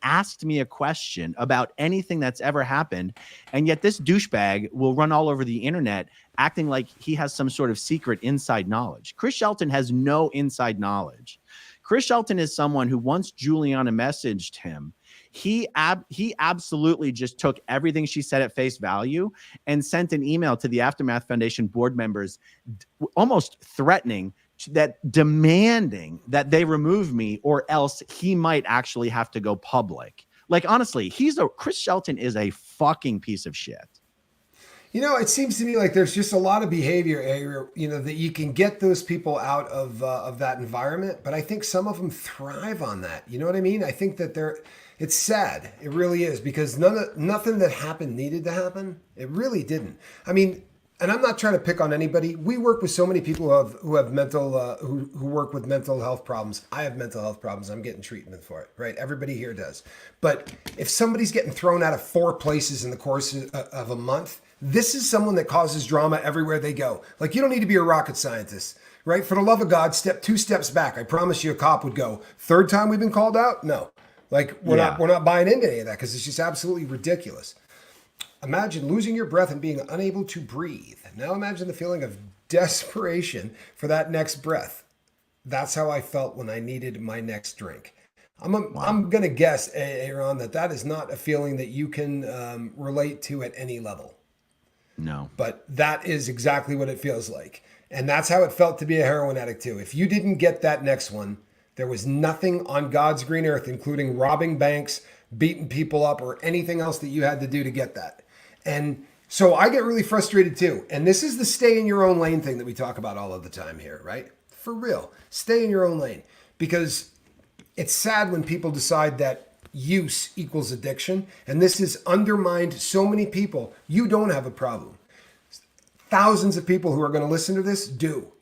asked me a question about anything that's ever happened. And yet this douchebag will run all over the internet acting like he has some sort of secret inside knowledge. Chris Shelton has no inside knowledge. Chris Shelton is someone who once Juliana messaged him, he absolutely just took everything she said at face value and sent an email to the Aftermath Foundation board members, almost threatening demanding that they remove me or else he might actually have to go public. Like, honestly, Chris Shelton is a fucking piece of shit. It seems to me like there's just a lot of behavior, that you can get those people out of that environment. But I think some of them thrive on that. You know what I mean? I think that it's sad. It really is, because nothing that happened needed to happen. It really didn't. I mean, and I'm not trying to pick on anybody. We work with so many people who have mental, who work with mental health problems. I have mental health problems. I'm getting treatment for it, right? Everybody here does. But if somebody's getting thrown out of 4 places in the course of a month, this is someone that causes drama everywhere they go. Like, you don't need to be a rocket scientist, right? For the love of God, 2 steps back. I promise you a cop would go, 3rd time we've been called out? No. Like, we're not buying into any of that, because it's just absolutely ridiculous. Imagine losing your breath and being unable to breathe. Now imagine the feeling of desperation for that next breath. That's how I felt when I needed my next drink. Wow. I'm going to guess, Aaron, that is not a feeling that you can relate to at any level. No. But that is exactly what it feels like. And that's how it felt to be a heroin addict too. If you didn't get that next one, there was nothing on God's green earth, including robbing banks, beating people up, or anything else that you had to do to get that. And so I get really frustrated too. And this is the stay in your own lane thing that we talk about all of the time here, right? For real. Stay in your own lane. Because it's sad when people decide that use equals addiction. And this has undermined so many people. You don't have a problem. Thousands of people who are going to listen to this do.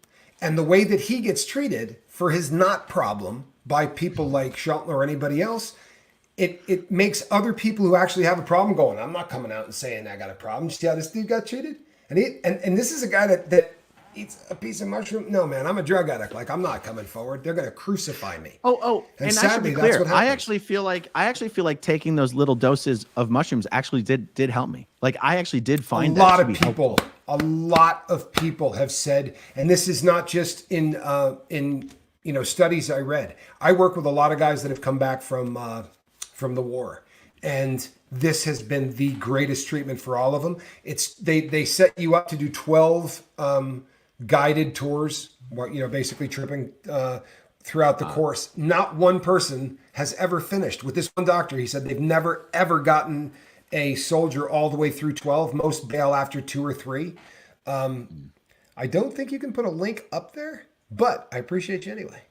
And the way that he gets treated for his not problem by people like Shelton or anybody else, it makes other people who actually have a problem going, I'm not coming out and saying I got a problem. You see how this dude got treated? And this is a guy that eats a piece of mushroom. No, man, I'm a drug addict. Like, I'm not coming forward. They're going to crucify me. And I should be clear. I actually feel like taking those little doses of mushrooms actually did help me. Like, I actually did find a lot of people have said, and this is not just in studies I read. I work with a lot of guys that have come back from the war, and this has been the greatest treatment for all of them. It's they set you up to do 12 guided tours, basically tripping throughout the course. Not one person has ever finished. With this one doctor, he said they've never ever gotten a soldier all the way through 12. Most bail after 2 or 3. I don't think you can put a link up there, but I appreciate you anyway.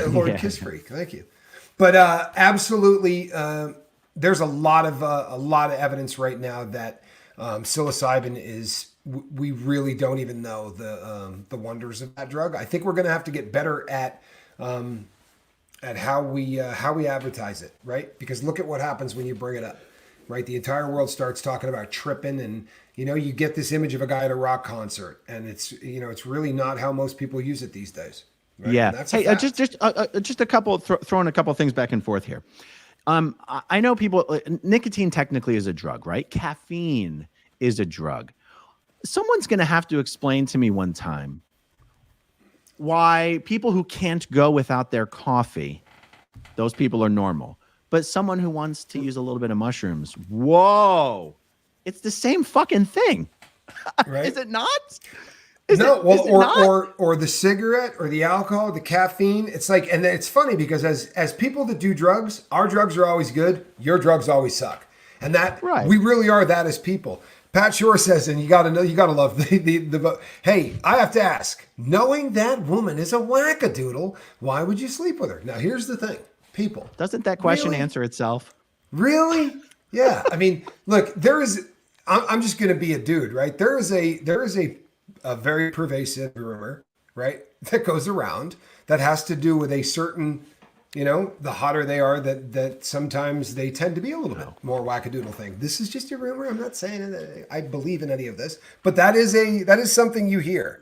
Lord Kiss Freak, thank you. But absolutely, there's a lot of evidence right now that psilocybin is. We really don't even know the wonders of that drug. I think we're going to have to get better at how we advertise it, right? Because look at what happens when you bring it up, right? The entire world starts talking about tripping, and you get this image of a guy at a rock concert, and it's really not how most people use it these days. Right? Yeah. Hey, just a couple throwing a couple things back and forth here. I know people. Nicotine technically is a drug, right? Caffeine is a drug. Someone's going to have to explain to me one time why people who can't go without their coffee, those people are normal. But someone who wants to use a little bit of mushrooms, whoa, it's the same fucking thing. Right? Is it not? Or the cigarette or the alcohol, the caffeine. It's like, and it's funny because as people that do drugs, our drugs are always good. Your drugs always suck. And that we really are that as people. Pat Shore says, and you got to love the hey, I have to ask, knowing that woman is a wackadoodle, why would you sleep with her? Now, here's the thing, people. Doesn't that question answer itself? Really? Yeah. I mean, look, I'm just going to be a dude, right? There is a very pervasive rumor, right, that goes around that has to do with a certain, the hotter they are, that sometimes they tend to be a little bit more wackadoodle thing. This is just a rumor. I'm not saying that I believe in any of this, but that is something you hear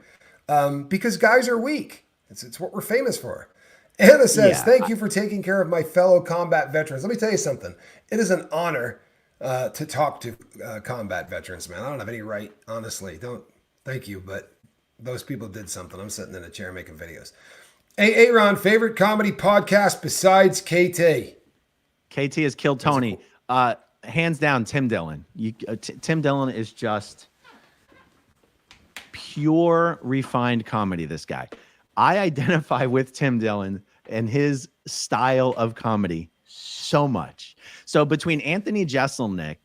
because guys are weak. It's what we're famous for. Anna says, thank you for taking care of my fellow combat veterans. Let me tell you something. It is an honor to talk to combat veterans, man. I don't have any right, honestly. Thank you, but those people did something. I'm sitting in a chair making videos. Hey, Aron, favorite comedy podcast besides KT? KT has killed Tony. Hands down, Tim Dillon. Tim Dillon is just pure refined comedy, this guy. I identify with Tim Dillon and his style of comedy so much. So between Anthony Jeselnik,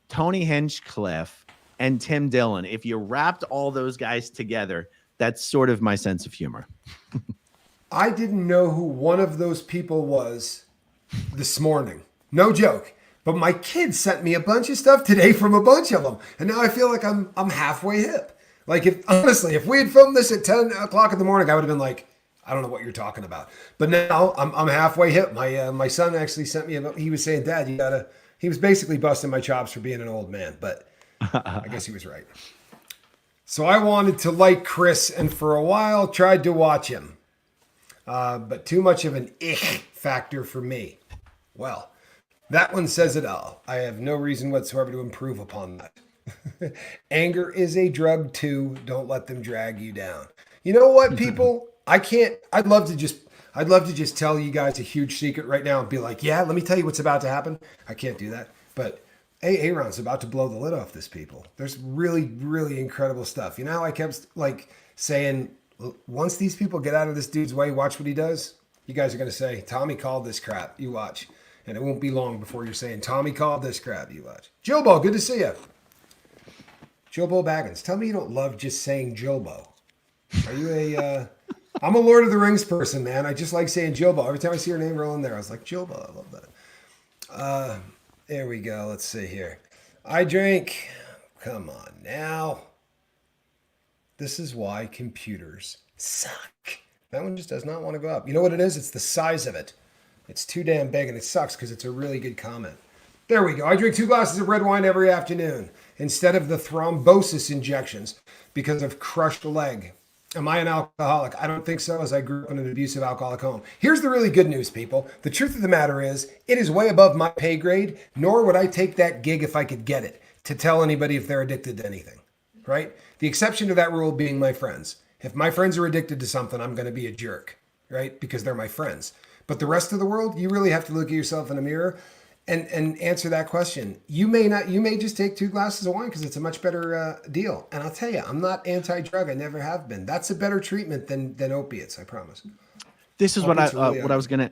Tony Hinchcliffe, and Tim Dillon, if you wrapped all those guys together, that's sort of my sense of humor. I didn't know who one of those people was this morning. No joke. But my kids sent me a bunch of stuff today from a bunch of them. And now I feel like I'm halfway hip. Like, if we had filmed this at 10 o'clock in the morning, I would have been like, I don't know what you're talking about. But now I'm halfway hip. My son actually sent me he was saying, Dad, he was basically busting my chops for being an old man. But I guess he was right. So I wanted to like Chris, and for a while tried to watch him. But too much of an ick factor for me. Well, that one says it all. I have no reason whatsoever to improve upon that. Anger is a drug too. Don't let them drag you down. You know what, people? I'd love to just I'd love to just tell you guys a huge secret right now and be like, yeah, let me tell you what's about to happen. I can't do that. But Aaron's about to blow the lid off this people. There's really, really incredible stuff. You know how I kept like saying, once these people get out of this dude's way, watch what he does. You guys are going to say, Tommy called this crap. You watch. And it won't be long before you're saying, Tommy called this crap. You watch. Jobo, good to see you. Jobo Baggins, tell me you don't love just saying Jobo. Are you a... I'm a Lord of the Rings person, man. I just like saying Jobo. Every time I see her name roll in there, I was like, Jobo. I love that. There we go. Let's see here. I drink. Come on now. This is why computers suck. That one just does not want to go up. You know what it is? It's the size of it. It's too damn big, and it sucks because it's a really good comment. There we go. I drink 2 glasses of red wine every afternoon instead of the thrombosis injections because of crushed leg. Am I an alcoholic? I don't think so, as I grew up in an abusive alcoholic home. Here's the really good news, people. The truth of the matter is, it is way above my pay grade, nor would I take that gig if I could get it, to tell anybody if they're addicted to anything, right? The exception to that rule being my friends. If my friends are addicted to something, I'm going to be a jerk, right? Because they're my friends. But the rest of the world, you really have to look at yourself in a mirror and answer that question. You may just take 2 glasses of wine because it's a much better deal. And I'll tell you, I'm not anti-drug. I never have been. That's a better treatment than opiates. I promise. This is what I was gonna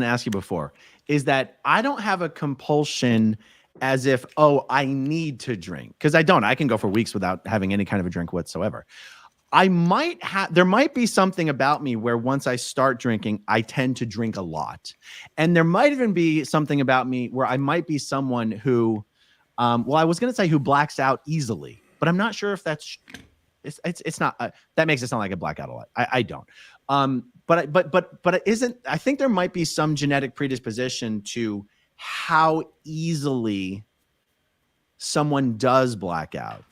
ask you before, is that I don't have a compulsion as if, oh, I need to drink, because I don't. I can go for weeks without having any kind of a drink whatsoever. There might be something about me where once I start drinking, I tend to drink a lot. And there might even be something about me where I might be someone who, well, I was going to say who blacks out easily, but I'm not sure if it's not, that makes it sound like I black out a lot. I don't. But it isn't, I think there might be some genetic predisposition to how easily someone does black out.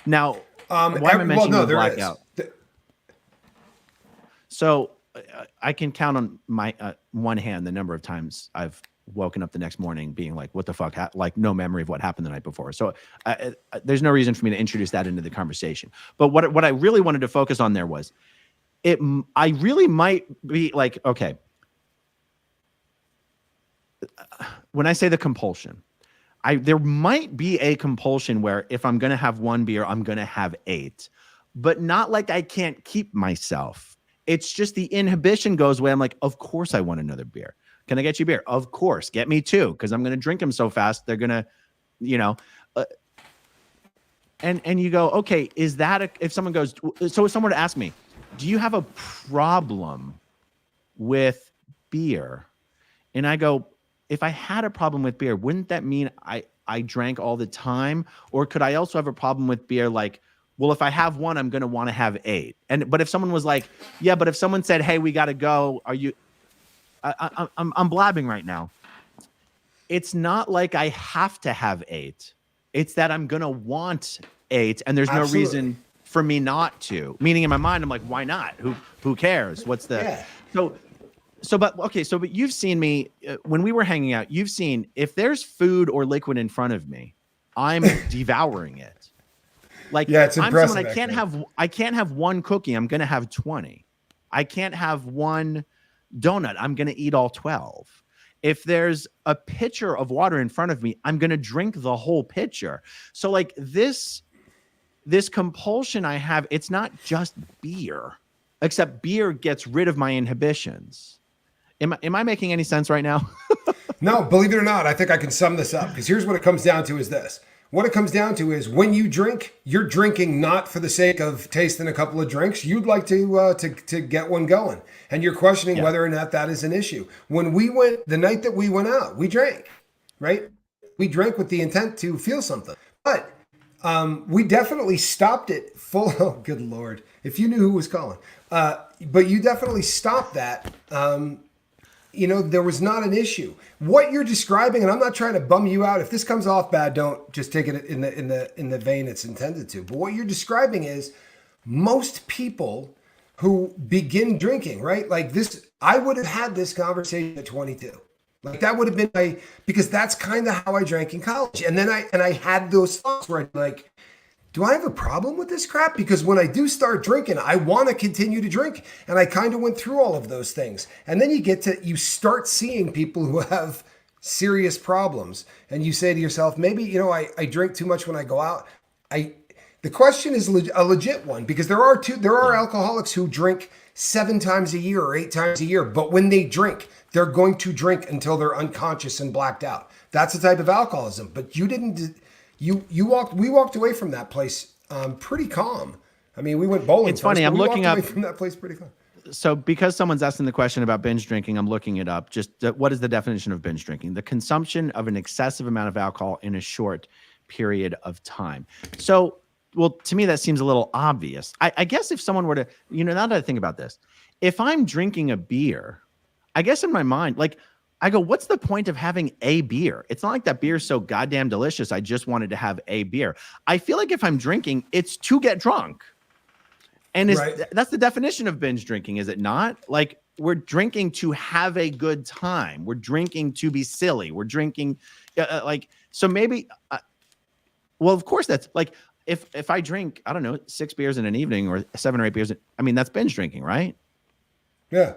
Now, why am I mentioning blackout? So I can count on my one hand the number of times I've woken up the next morning being like, what the fuck? Like no memory of what happened the night before. So there's no reason for me to introduce that into the conversation. But what I really wanted to focus on there was I really might be like, okay, when I say the compulsion, there might be a compulsion where if I'm going to have 1 beer, I'm going to have 8, but not like I can't keep myself. It's just the inhibition goes away. I'm like, of course I want another beer. Can I get you a beer? Of course. Get me 2, because I'm going to drink them so fast. They're going to, and you go, okay, is that if someone goes, so if someone were to ask me, do you have a problem with beer? And I go, if I had a problem with beer, wouldn't that mean I drank all the time? Or could I also have a problem with beer? Like, well, if I have 1, I'm going to want to have 8. But if someone was like, yeah, but if someone said, hey, we got to go. I'm blabbing right now. It's not like I have to have 8. It's that I'm going to want 8. And there's no reason for me not to. Meaning in my mind, I'm like, why not? Who cares? What's the, yeah. But you've seen me when we were hanging out, you've seen if there's food or liquid in front of me, I'm devouring it. Like, yeah, it's impressive. I can't have 1 cookie. I'm going to have 20. I can't have 1 donut. I'm going to eat all 12. If there's a pitcher of water in front of me, I'm going to drink the whole pitcher. So like this compulsion I have, it's not just beer, except beer gets rid of my inhibitions. Am I making any sense right now? No, believe it or not, I think I can sum this up, because here's what it comes down to is this. What it comes down to is when you drink, you're drinking not for the sake of tasting a couple of drinks. You'd like to get one going, and you're questioning whether or not that is an issue. When the night that we went out, we drank, right? We drank with the intent to feel something, but we definitely stopped it full. Oh, good Lord. If you knew who was calling, but you definitely stopped that. There was not an issue. What you're describing, and I'm not trying to bum you out. If this comes off bad, don't just take it in the vein it's intended to. But what you're describing is most people who begin drinking, right? Like this, I would have had this conversation at 22. Like that would have been because that's kind of how I drank in college. And then I had those thoughts where I'd like, do I have a problem with this crap? Because when I do start drinking, I want to continue to drink. And I kind of went through all of those things. And then you start seeing people who have serious problems. And you say to yourself, maybe, I drink too much when I go out. The question is a legit one, because there are alcoholics who drink 7 times a year or 8 times a year. But when they drink, they're going to drink until they're unconscious and blacked out. That's the type of alcoholism. But you didn't. We walked away from that place pretty calm. I mean, we went bowling. It's funny. I'm looking up from that place pretty calm. So because someone's asking the question about binge drinking, I'm looking it up. Just what is the definition of binge drinking? The consumption of an excessive amount of alcohol in a short period of time. So, well, to me, that seems a little obvious. I guess if someone were to, now that I think about this, if I'm drinking a beer, I guess in my mind, like, I go, what's the point of having a beer? It's not like that beer is so goddamn delicious. I just wanted to have a beer. I feel like if I'm drinking, it's to get drunk. And that's the definition of binge drinking, is it not? Like, we're drinking to have a good time. We're drinking to be silly. We're drinking so maybe, well, of course that's like, if I drink, I don't know, 6 beers in an evening or 7 or 8 beers, I mean, that's binge drinking, right? Yeah.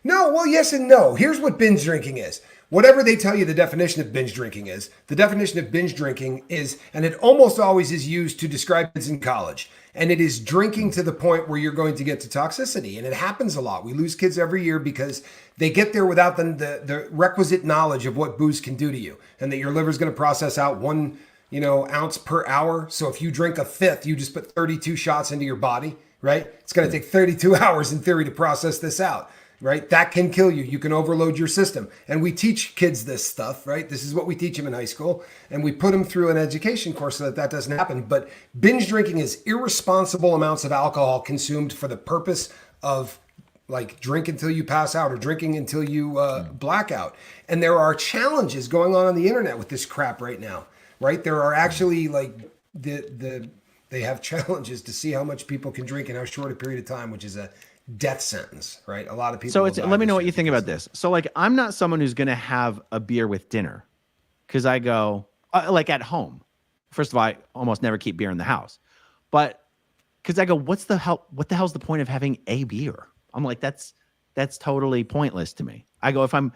No, well, yes and no. Here's what binge drinking is. Whatever they tell you the definition of binge drinking is, the definition of binge drinking is, and it almost always is used to describe kids in college, and it is drinking to the point where you're going to get to toxicity. And it happens a lot. We lose kids every year because they get there without the requisite knowledge of what booze can do to you, and that your liver's going to process out 1 ounce per hour. So if you drink a fifth, you just put 32 shots into your body, right? It's going to take 32 hours in theory to process this out. Right? That can kill you. You can overload your system. And we teach kids this stuff, right? This is what we teach them in high school. And we put them through an education course so that doesn't happen. But binge drinking is irresponsible amounts of alcohol consumed for the purpose of like drink until you pass out or drinking until you black out. And there are challenges going on the internet with this crap right now, right? There are actually like they have challenges to see how much people can drink in how short a period of time, which is a death sentence, right? A lot of people. So let me know what you think about this. So like, I'm not someone who's going to have a beer with dinner, because I go like at home. First of all, I almost never keep beer in the house, but because I go, what the hell's the point of having a beer? I'm like, that's totally pointless to me. I go, if I'm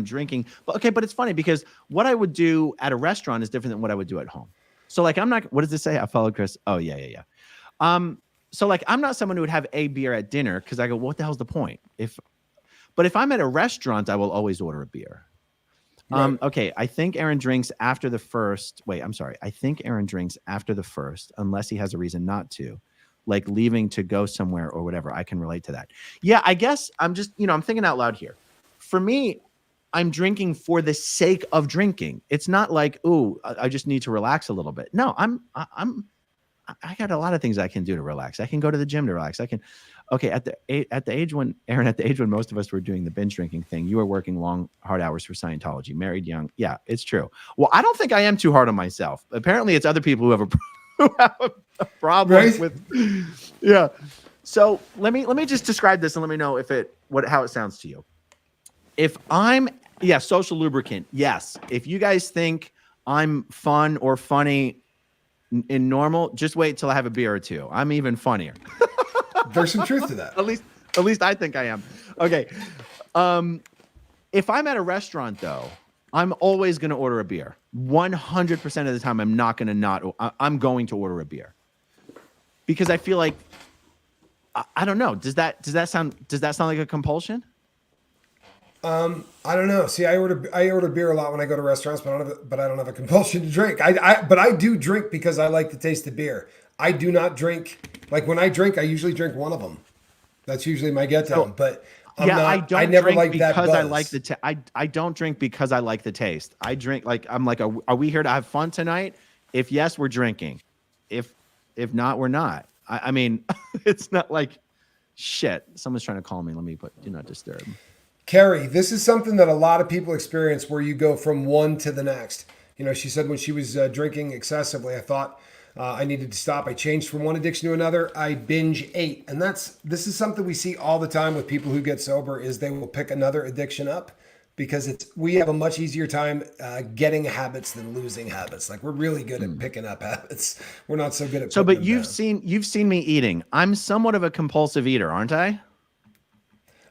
drinking, but it's funny because what I would do at a restaurant is different than what I would do at home. So like, I'm not, what does this say? I followed Chris. Oh yeah. So like, I'm not someone who would have a beer at dinner, because I go, what the hell's the point? But if I'm at a restaurant, I will always order a beer. Right. Okay, I think Aaron drinks after the first. Wait, I'm sorry. I think Aaron drinks after the first, unless he has a reason not to, like leaving to go somewhere or whatever. I can relate to that. Yeah, I guess I'm just, I'm thinking out loud here. For me, I'm drinking for the sake of drinking. It's not like, ooh, I just need to relax a little bit. No, I got a lot of things I can do to relax. I can go to the gym to relax. At the age when most of us were doing the binge drinking thing, you were working long, hard hours for Scientology, married young. Yeah, it's true. Well, I don't think I am too hard on myself. Apparently it's other people who have a problem right? with. Yeah. So let me just describe this and let me know how it sounds to you. If I'm, social lubricant. Yes. If you guys think I'm fun or funny in normal, just wait till I have a beer or two. I'm even funnier. There's some truth to that. At least I think I am. Okay. If I'm at a restaurant though, I'm always going to order a beer. 100% of the time, I'm going to order a beer, because I feel like, I don't know. Does that sound like a compulsion? I don't know. See, I order beer a lot when I go to restaurants, but I don't have a compulsion to drink. But I do drink because I like the taste of beer. I do not drink, like when I drink, I usually drink one of them. That's usually my get down. But I never like that buzz. I like I don't drink because I like the taste. I drink like, I'm like, are we here to have fun tonight? If yes, we're drinking. If not, we're not. I mean, it's not like shit. Someone's trying to call me. Let me put do not disturb. Carrie, this is something that a lot of people experience, where you go from one to the next. She said when she was drinking excessively, I thought I needed to stop. I changed from one addiction to another. I binge ate. And this is something we see all the time with people who get sober, is they will pick another addiction up because we have a much easier time getting habits than losing habits. Like we're really good at picking up habits. We're not so good at So, putting but them down. you've seen me eating. I'm somewhat of a compulsive eater, aren't I?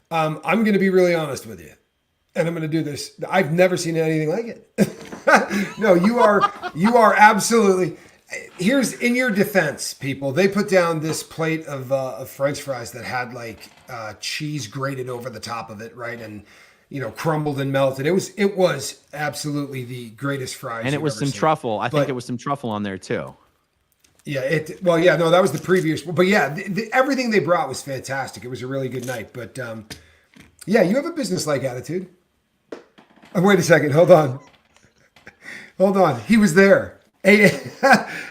I'm going to be really honest with you, and I'm going to do this. I've never seen anything like it. No, you are absolutely. Here's in your defense, people. They put down this plate of French fries that had like cheese grated over the top of it, right, and crumbled and melted. It was absolutely the greatest fries. And it you've was ever some seen. truffle. I think But it was some truffle on there too. yeah, well, yeah, no, that was the previous. But yeah, everything they brought was fantastic. It was a really good night. But yeah, you have a business-like attitude. Wait a second. Hold on. Hold on. He was there. Hey,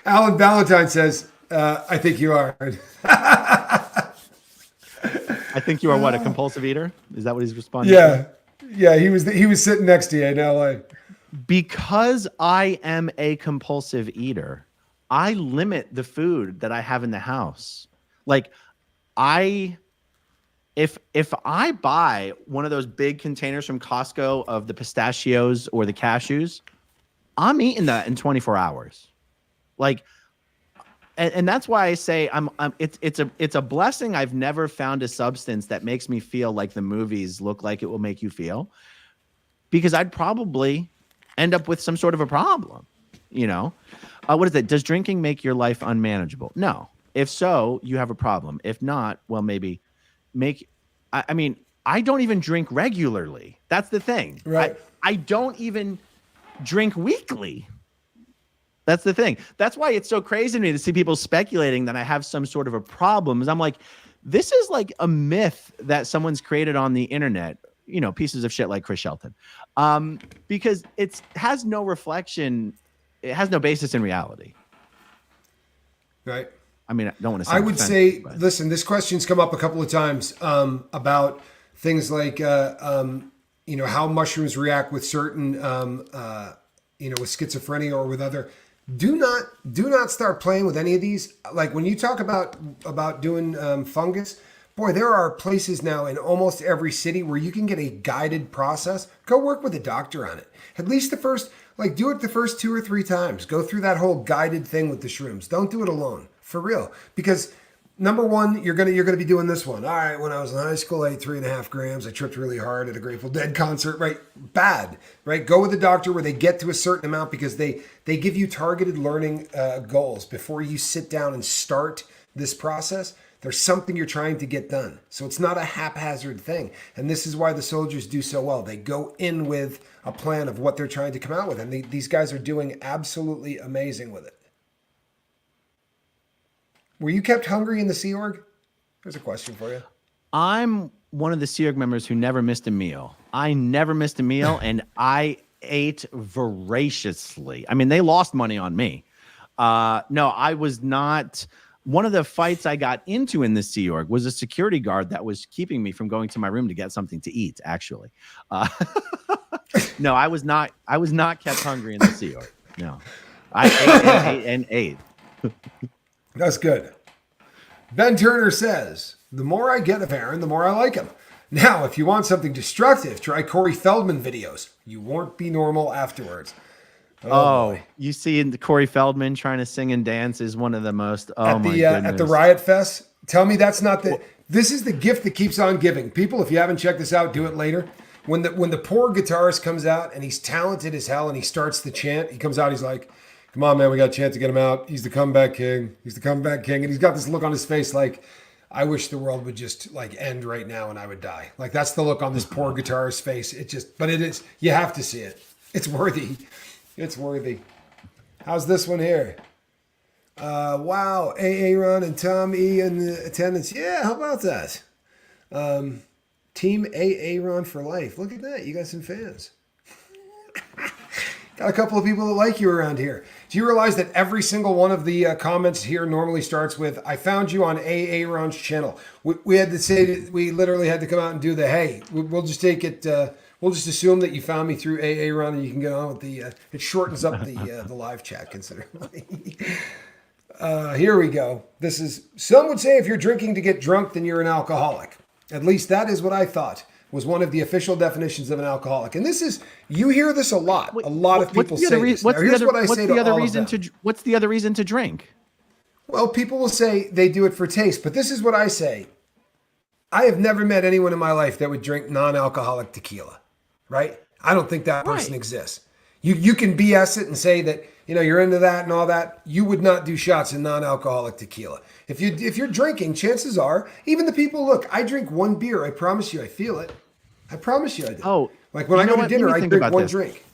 Alan Valentine says, I think you are. I think you are what, a compulsive eater? Is that what he's responding to? Yeah. Yeah, he was sitting next to you in LA. Because I am a compulsive eater, I limit the food that I have in the house. Like if I buy one of those big containers from Costco of the pistachios or the cashews, I'm eating that in 24 hours. Like, and that's why I say it's a blessing. I've never found a substance that makes me feel like the movies look like it will make you feel, because I'd probably end up with some sort of a problem. What is it? Does drinking make your life unmanageable? No. If so, you have a problem. If not, well, maybe I mean, I don't even drink regularly. That's the thing. Right. I don't even drink weekly. That's the thing. That's why it's so crazy to me to see people speculating that I have some sort of a problem. I'm like, this is like a myth that someone's created on the internet, pieces of shit like Chris Shelton, because it has no reflection. It has no basis in reality. Right. I mean, I don't want to. I would say, listen, this question's come up a couple of times about things like, how mushrooms react with certain, with schizophrenia or with other. Do not start playing with any of these. Like when you talk about doing fungus, boy, there are places now in almost every city where you can get a guided process. Go work with a doctor on it. At least do it the first 2 or 3 times. Go through that whole guided thing with the shrooms. Don't do it alone. For real, because number one, you're gonna be doing this one. All right, when I was in high school, I ate 3.5 grams. I tripped really hard at a Grateful Dead concert. Right, bad. Right, go with a doctor where they get to a certain amount because they give you targeted learning goals before you sit down and start this process. There's something you're trying to get done, so it's not a haphazard thing. And this is why the soldiers do so well. They go in with a plan of what they're trying to come out with, and these guys are doing absolutely amazing with it. Were you kept hungry in the Sea Org? There's a question for you. I'm one of the Sea Org members who never missed a meal. I never missed a meal, and I ate voraciously. I mean, they lost money on me. No, I was not. One of the fights I got into in the Sea Org was a security guard that was keeping me from going to my room to get something to eat, actually. No, I was not kept hungry in the Sea Org. No, I ate and ate. That's good. Ben Turner says, the more I get of Aron, the more I like him. Now, if you want something destructive, try Corey Feldman videos. You won't be normal afterwards. Oh, you see Corey Feldman trying to sing and dance is one of the most, goodness. At the Riot Fest? Tell me that's not this is the gift that keeps on giving. People, if you haven't checked this out, do it later. When the poor guitarist comes out and he's talented as hell and he starts the chant, he comes out, he's like, come on, man, we got a chance to get him out. He's the comeback king. He's the comeback king. And he's got this look on his face like, I wish the world would just like end right now and I would die. Like that's the look on this poor guitarist's face. But it is, you have to see it. It's worthy. It's worthy. How's this one here? Wow. Aaron and Tom E in the attendance. Yeah, how about that? Team Aaron for life. Look at that. You got some fans. Got a couple of people that like you around here. Do you realize that every single one of the comments here normally starts with, I found you on Aaron's channel. We had to say, we literally had to come out and do the, hey, we'll just take it, we'll just assume that you found me through Aaron and you can get on with the, it shortens up the live chat considerably. Here we go. This is, some would say if you're drinking to get drunk, then you're an alcoholic. At least that is what I thought. was one of the official definitions of an alcoholic. And this is, you hear this a lot. A lot of people say this. Now, here's what I say to all of them. What's the other reason to drink? Well, people will say they do it for taste, but this is what I say. I have never met anyone in my life that would drink non-alcoholic tequila, right? I don't think that person exists. You can BS it and say that, you're into that and all that. You would not do shots in non-alcoholic tequila. If you're drinking, chances are, even the people, look, I drink one beer. I promise you, I feel it. I promise you I do. Oh, like when I go to dinner, I drink one drink.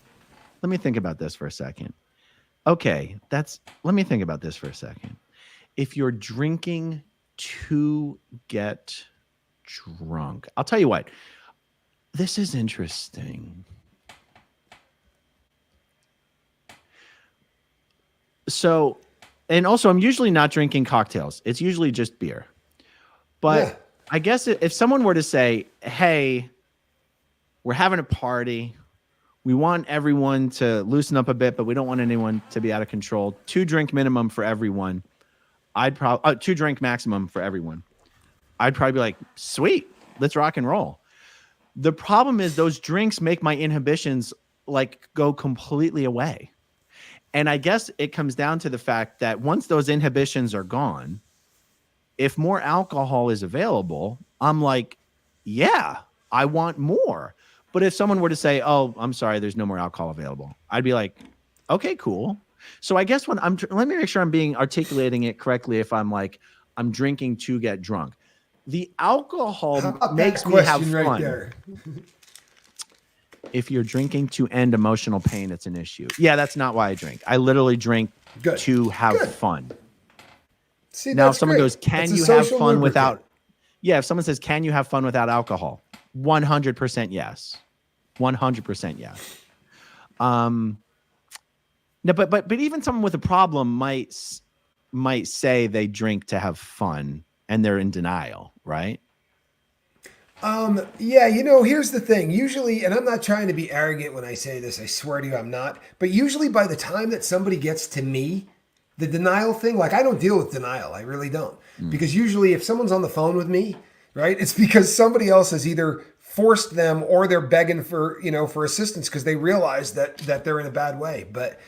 Let me think about this for a second. Okay, let me think about this for a second. If you're drinking to get drunk, I'll tell you what, this is interesting. So, and also I'm usually not drinking cocktails. It's usually just beer. But I guess if someone were to say, hey, we're having a party, we want everyone to loosen up a bit, but we don't want anyone to be out of control. 2 drink minimum for everyone. I'd probably 2 drink maximum for everyone. I'd probably be like, sweet, let's rock and roll. The problem is those drinks make my inhibitions like go completely away. And I guess it comes down to the fact that once those inhibitions are gone, if more alcohol is available, I'm like, yeah, I want more. But if someone were to say, oh, I'm sorry, there's no more alcohol available, I'd be like, okay, cool. So I guess when let me make sure I'm articulating it correctly. If I'm like, I'm drinking to get drunk, the alcohol makes me have fun. Right there. If you're drinking to end emotional pain, it's an issue. Yeah, that's not why I drink. I literally drink to have fun. See, now, if someone goes, can you have fun without? Yeah, if someone says, can you have fun without alcohol? 100% yes. 100% yes. No, but even someone with a problem might say they drink to have fun and they're in denial, right? Yeah, here's the thing. Usually, and I'm not trying to be arrogant when I say this, I swear to you I'm not, but usually by the time that somebody gets to me, the denial thing, like I don't deal with denial. I really don't. Because usually if someone's on the phone with me, right, it's because somebody else has either forced them or they're begging for, for assistance because they realize that they're in a bad way. But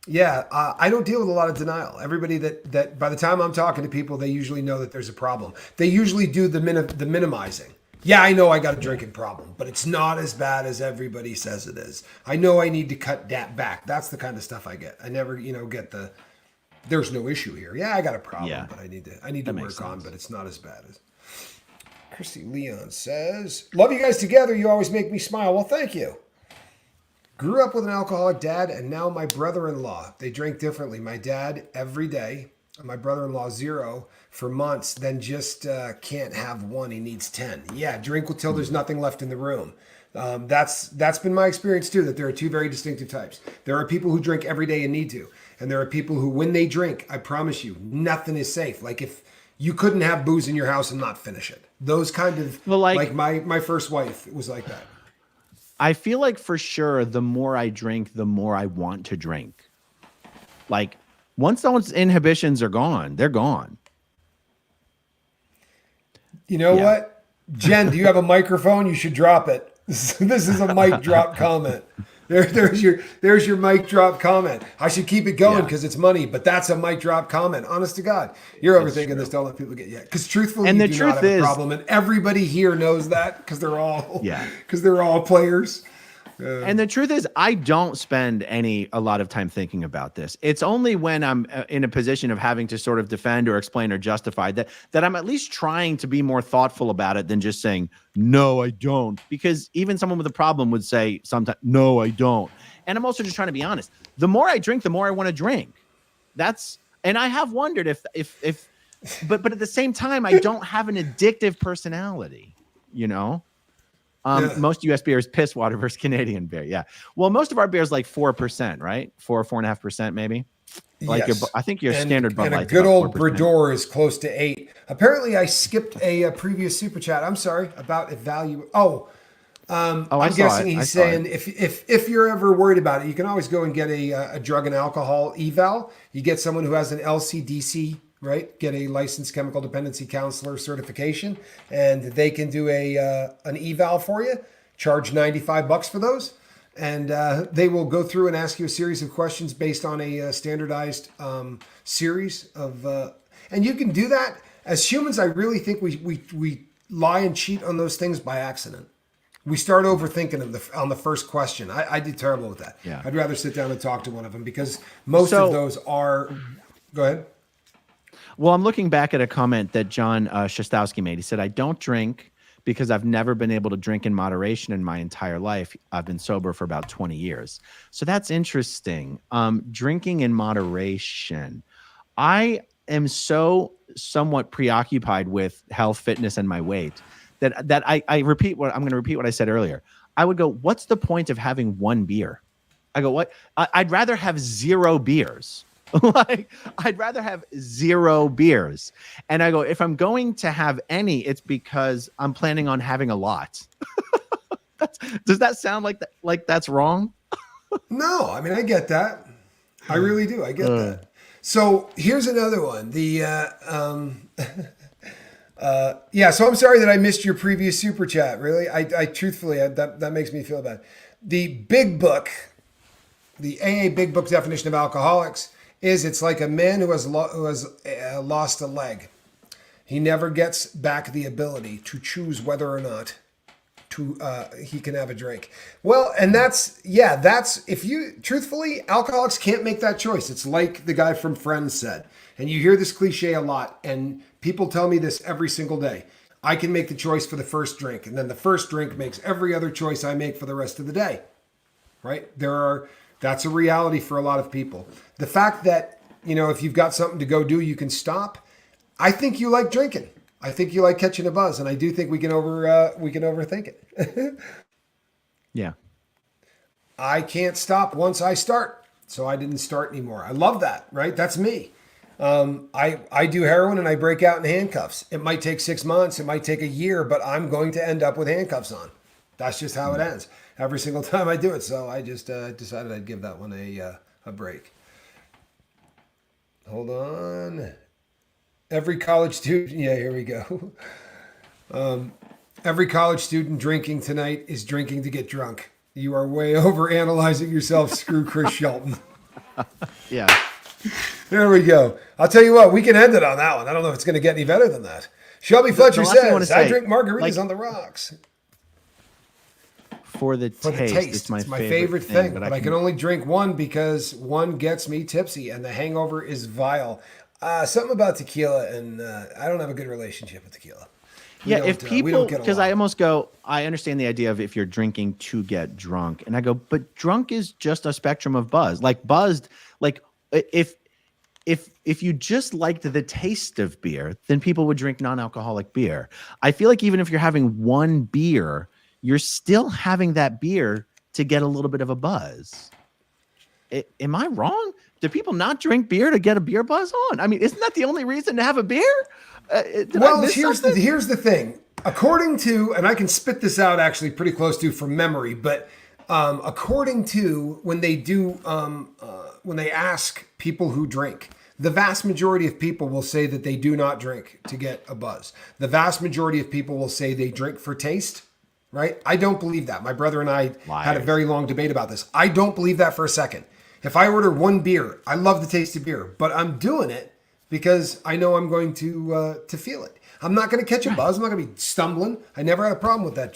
yeah, I don't deal with a lot of denial. Everybody that by the time I'm talking to people, they usually know that there's a problem. They usually do the minimizing. Yeah, I know I got a drinking problem, but it's not as bad as everybody says it is. I know I need to cut that back. That's the kind of stuff I get. I never, get there's no issue here. Yeah, I got a problem, but I need to work on, but it's not as bad as. Christy Leon says, love you guys together. You always make me smile. Well, thank you. Grew up with an alcoholic dad and now my brother-in-law. They drink differently. My dad every day, and my brother-in-law 0 for months, then just can't have 1. He needs 10. Yeah, drink until there's nothing left in the room. That's been my experience too, that there are 2 very distinctive types. There are people who drink every day and need to. And there are people who, when they drink, I promise you, nothing is safe. Like if you couldn't have booze in your house and not finish it. Those kind of, like my first wife was like that. I feel like for sure, the more I drink, the more I want to drink. Like once those inhibitions are gone, they're gone. You know what? Jen, do you have a microphone? You should drop it. This is a mic drop comment. There's your mic drop comment. I should keep it going because it's money, but that's a mic drop comment. Honest to God, you're overthinking this. Don't let people get yet. Because truthfully, and you do not have a problem, and everybody here knows that because they're all players. And the truth is, I don't spend a lot of time thinking about this. It's only when I'm in a position of having to sort of defend or explain or justify that I'm at least trying to be more thoughtful about it than just saying, no, I don't. Because even someone with a problem would say sometimes, no, I don't. And I'm also just trying to be honest. The more I drink, the more I want to drink. And I have wondered but at the same time, I don't have an addictive personality, Most U.S. beer is piss water versus Canadian beer. Yeah. Well, most of our beer is like 4%, right? 4.5% maybe. Like yes. I think your standard Bud Light. And a good old Brador is close to 8. Apparently, I skipped a previous super chat. I'm sorry about evaluate. I'm guessing he's saying if you're ever worried about it, you can always go and get a drug and alcohol eval. You get someone who has an LCDC right? Get a licensed chemical dependency counselor certification, and they can do an eval for you. Charge $95 for those, and they will go through and ask you a series of questions based on a standardized series of. And you can do that. As humans, I really think we lie and cheat on those things by accident. We start overthinking them on the first question. I do terrible with that. Yeah. I'd rather sit down and talk to one of them because most of those are. Go ahead. Well, I'm looking back at a comment that John Shostowski made. He said, "I don't drink because I've never been able to drink in moderation in my entire life. I've been sober for about 20 years." So that's interesting. Drinking in moderation. I am so somewhat preoccupied with health, fitness, and my weight that I repeat what I'm going to repeat what I said earlier. I would go, what's the point of having one beer? I go, what? I'd rather have 0 beers. Like, I'd rather have 0 beers. And I go, if I'm going to have any, it's because I'm planning on having a lot. Does that sound like that's wrong? No, I mean, I get that. I really do. I get that. So here's another one. So I'm sorry that I missed your previous super chat. Really, I truthfully, that makes me feel bad. The big book, the AA big book definition of alcoholics is it's like a man who has lost a leg. He never gets back the ability to choose whether or not he can have a drink. Well, and that's if you truthfully, alcoholics can't make that choice. It's like the guy from Friends said, and you hear this cliche a lot, and people tell me this every single day. I can make the choice for the first drink, and then the first drink makes every other choice I make for the rest of the day. Right? That's a reality for a lot of people. The fact that, if you've got something to go do, you can stop. I think you like drinking. I think you like catching a buzz, and I do think we can overthink it. Yeah. I can't stop once I start, so I didn't start anymore. I love that, right? That's me. I do heroin and I break out in handcuffs. It might take 6 months, it might take a year, but I'm going to end up with handcuffs on. That's just how it ends every single time I do it. So I just decided I'd give that one a break. Hold on. Every college student, here we go. Every college student drinking tonight is drinking to get drunk. You are way over analyzing yourself. Screw Chris Shelton. Yeah. There we go. I'll tell you what, we can end it on that one. I don't know if it's going to get any better than that. Shelby Fletcher says, I drink margaritas on the rocks. For the taste. It's my favorite thing. But I can only drink one because one gets me tipsy and the hangover is vile. Something about tequila, and I don't have a good relationship with tequila. If people, because I almost go, I understand the idea of if you're drinking to get drunk, and I go, but drunk is just a spectrum of buzz. Like buzzed, like if you just liked the taste of beer, then people would drink non-alcoholic beer. I feel like even if you're having one beer, you're still having that beer to get a little bit of a buzz. Am I wrong? Do people not drink beer to get a beer buzz on? I mean, isn't that the only reason to have a beer? Here's the thing. According to, and I can spit this out actually pretty close to from memory, but according to when they do, when they ask people who drink, the vast majority of people will say that they do not drink to get a buzz. The vast majority of people will say they drink for taste. Right? I don't believe that. My brother and I had a very long debate about this. I don't believe that for a second. If I order one beer, I love the taste of beer, but I'm doing it because I know I'm going to feel it. I'm not going to catch a buzz. I'm not going to be stumbling. I never had a problem with that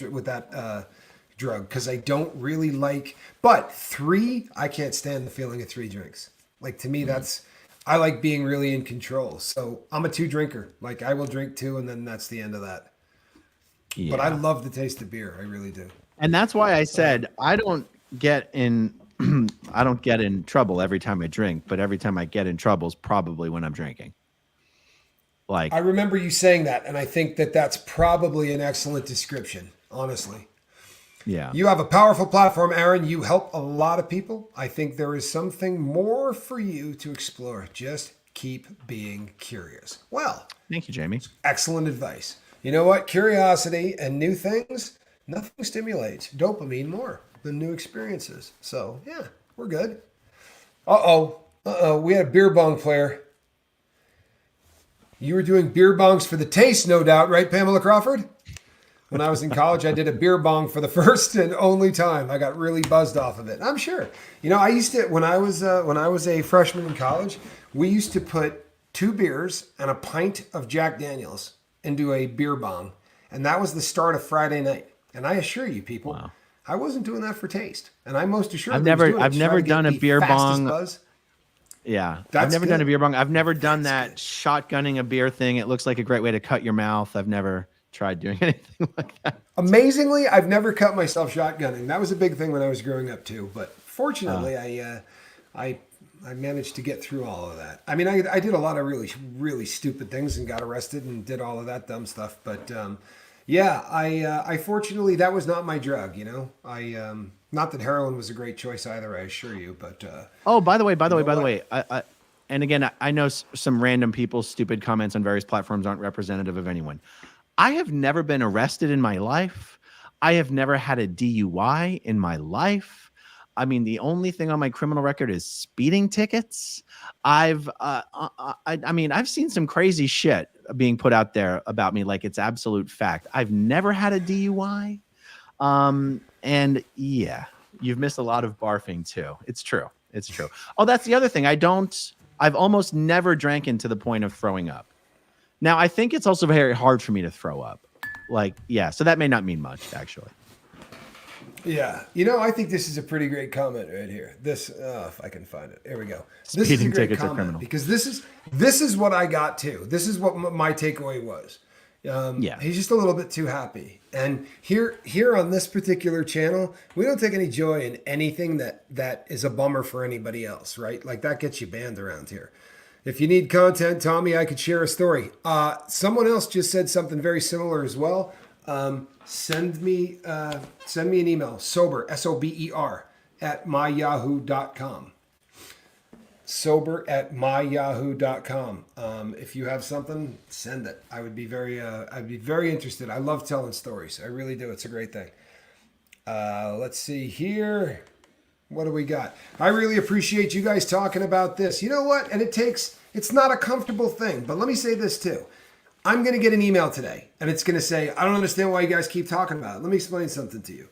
drug because I don't really like. But 3, I can't stand the feeling of 3 drinks. Like to me, I like being really in control. So I'm a 2 drinker. Like I will drink 2, and then that's the end of that. Yeah. But I love the taste of beer. I really do. And that's why I said I don't get in trouble every time I drink, but every time I get in trouble is probably when I'm drinking. Like I remember you saying that, and I think that that's probably an excellent description, honestly. Yeah. You have a powerful platform, Aron. You help a lot of people. I think there is something more for you to explore. Just keep being curious. Well, thank you, Jamie. Excellent advice. You know what? Curiosity and new things, nothing stimulates dopamine more than new experiences. So, yeah, we're good. Uh-oh. We had a beer bong player. You were doing beer bongs for the taste, no doubt, right, Pamela Crawford? When I was in college, I did a beer bong for the first and only time. I got really buzzed off of it. I'm sure. I used to when I was a freshman in college, we used to put 2 beers and a pint of Jack Daniels into a beer bong, and that was the start of Friday night. And I assure you, people, Wow. I wasn't doing that for taste, and I most assuredly I've never done a beer bong. Buzz. Yeah, That's I've never good. done a beer bong. I've never done That's that shotgunning a beer thing. It looks like a great way to cut your mouth. I've never tried doing anything like that. Amazingly, I've never cut myself shotgunning. That was a big thing when I was growing up too. But fortunately, I managed to get through all of that. I mean, I did a lot of really, really stupid things and got arrested and did all of that dumb stuff. But yeah, I fortunately, that was not my drug. Not that heroin was a great choice either, I assure you. But Oh, by the way, and again, I know some random people's stupid comments on various platforms aren't representative of anyone. I have never been arrested in my life. I have never had a DUI in my life. I mean, the only thing on my criminal record is speeding tickets. I mean, I've seen some crazy shit being put out there about me like it's absolute fact. I've never had a DUI. And yeah, you've missed a lot of barfing too. It's true. It's true. Oh, that's the other thing. I've almost never drank to the point of throwing up. Now, I think it's also very hard for me to throw up. So that may not mean much, actually. yeah, I think this is a pretty great comment right here. This, if I can find it, here we go. This Speeding is a great tickets are comment criminal. because this is what I got too. This is what my takeaway was. Yeah. He's just a little bit too happy. And here on this particular channel, we don't take any joy in anything that is a bummer for anybody else, right? Like that gets you banned around here. If you need content, Tommy, I could share a story. Someone else just said something very similar as well. Send me an email, sober, SOBER, at myyahoo.com. Sober at myyahoo.com. If you have something, send it. I'd be very interested. I love telling stories. I really do. It's a great thing. Let's see here. What do we got? I really appreciate you guys talking about this. You know what? And it's not a comfortable thing, but let me say this too. I'm going to get an email today and it's going to say, I don't understand why you guys keep talking about it. Let me explain something to you.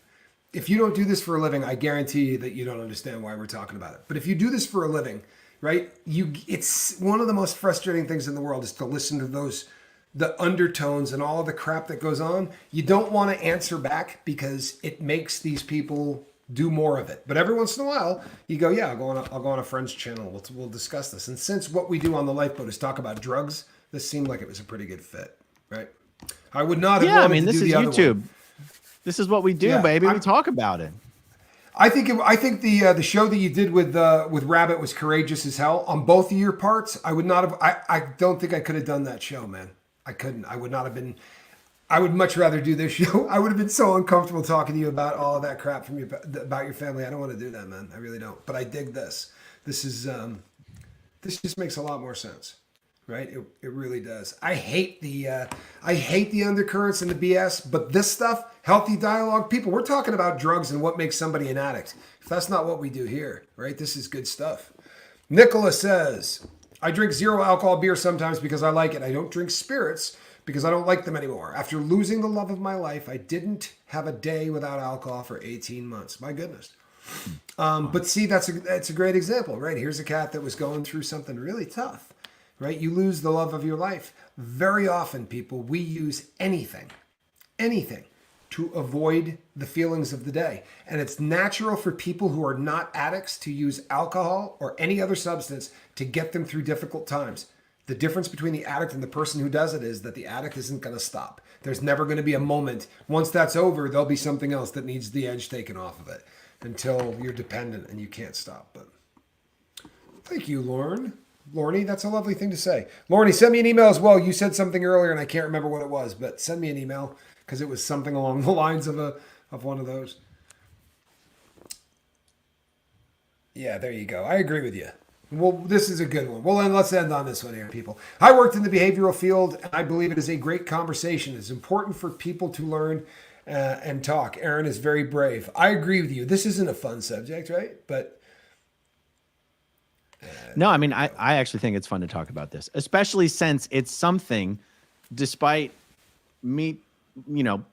If you don't do this for a living, I guarantee you that you don't understand why we're talking about it. But if you do this for a living, right? It's one of the most frustrating things in the world is to listen to the undertones and all of the crap that goes on. You don't want to answer back because it makes these people do more of it. But every once in a while, you go, yeah, I'll go on a friend's channel. We'll discuss this. And since what we do on the Lifeboat is talk about drugs, this seemed like it was a pretty good fit, right? I would not have wanted to this do is the other YouTube. one. This is what we do, baby. We talk about it. I think the show that you did with Rabbit was courageous as hell. On both of your parts, I would not have. I don't think I could have done that show, man. I couldn't. I would not have been. I would much rather do this show. I would have been so uncomfortable talking to you about all of that crap from about your family. I don't want to do that, man. I really don't. But I dig this. This just makes a lot more sense, right? It really does. I hate the undercurrents and the BS, but this stuff, healthy dialogue, people, we're talking about drugs and what makes somebody an addict. If that's not what we do here, right? This is good stuff. Nicholas says, I drink 0 alcohol beer sometimes because I like it. I don't drink spirits because I don't like them anymore. After losing the love of my life, I didn't have a day without alcohol for 18 months. My goodness. But see, that's a great example, right? Here's a cat that was going through something really tough, right? You lose the love of your life. Very often, people, we use anything to avoid the feelings of the day. And it's natural for people who are not addicts to use alcohol or any other substance to get them through difficult times. The difference between the addict and the person who does it is that the addict isn't going to stop. There's never going to be a moment. Once that's over, there'll be something else that needs the edge taken off of it until you're dependent and you can't stop. But thank you, Lauren. Lorny, that's a lovely thing to say. Lorny, send me an email as well. You said something earlier and I can't remember what it was, but send me an email because it was something along the lines of one of those. Yeah, there you go. I agree with you. Well, this is a good one. Well, then let's end on this one here, people. I worked in the behavioral field, and I believe it is a great conversation. It's important for people to learn and talk. Aron is very brave. I agree with you. This isn't a fun subject, right? But No, I mean, I actually think it's fun to talk about this, especially since it's something, despite me,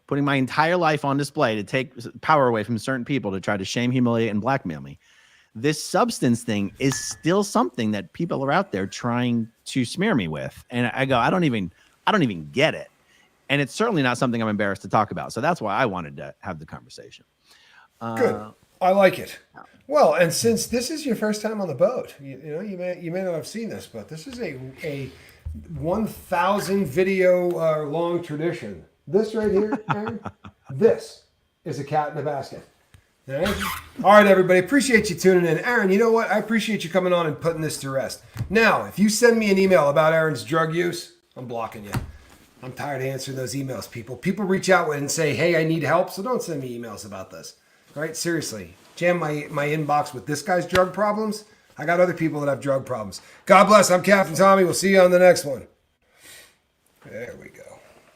putting my entire life on display to take power away from certain people to try to shame, humiliate, and blackmail me. This substance thing is still something that people are out there trying to smear me with. And I go, I don't even get it. And it's certainly not something I'm embarrassed to talk about. So that's why I wanted to have the conversation. Good. I like it. Well, and since this is your first time on the boat, you may not have seen this, but this is a 1,000 video long tradition. This right here, Aaron, this is a cat in a basket. All right, everybody. Appreciate you tuning in. Aaron, you know what? I appreciate you coming on and putting this to rest. Now, if you send me an email about Aaron's drug use, I'm blocking you. I'm tired of answering those emails, people. People reach out and say, hey, I need help, so don't send me emails about this. All right? Seriously. Jam my inbox with this guy's drug problems. I got other people that have drug problems. God bless. I'm Captain Tommy. We'll see you on the next one. There we go.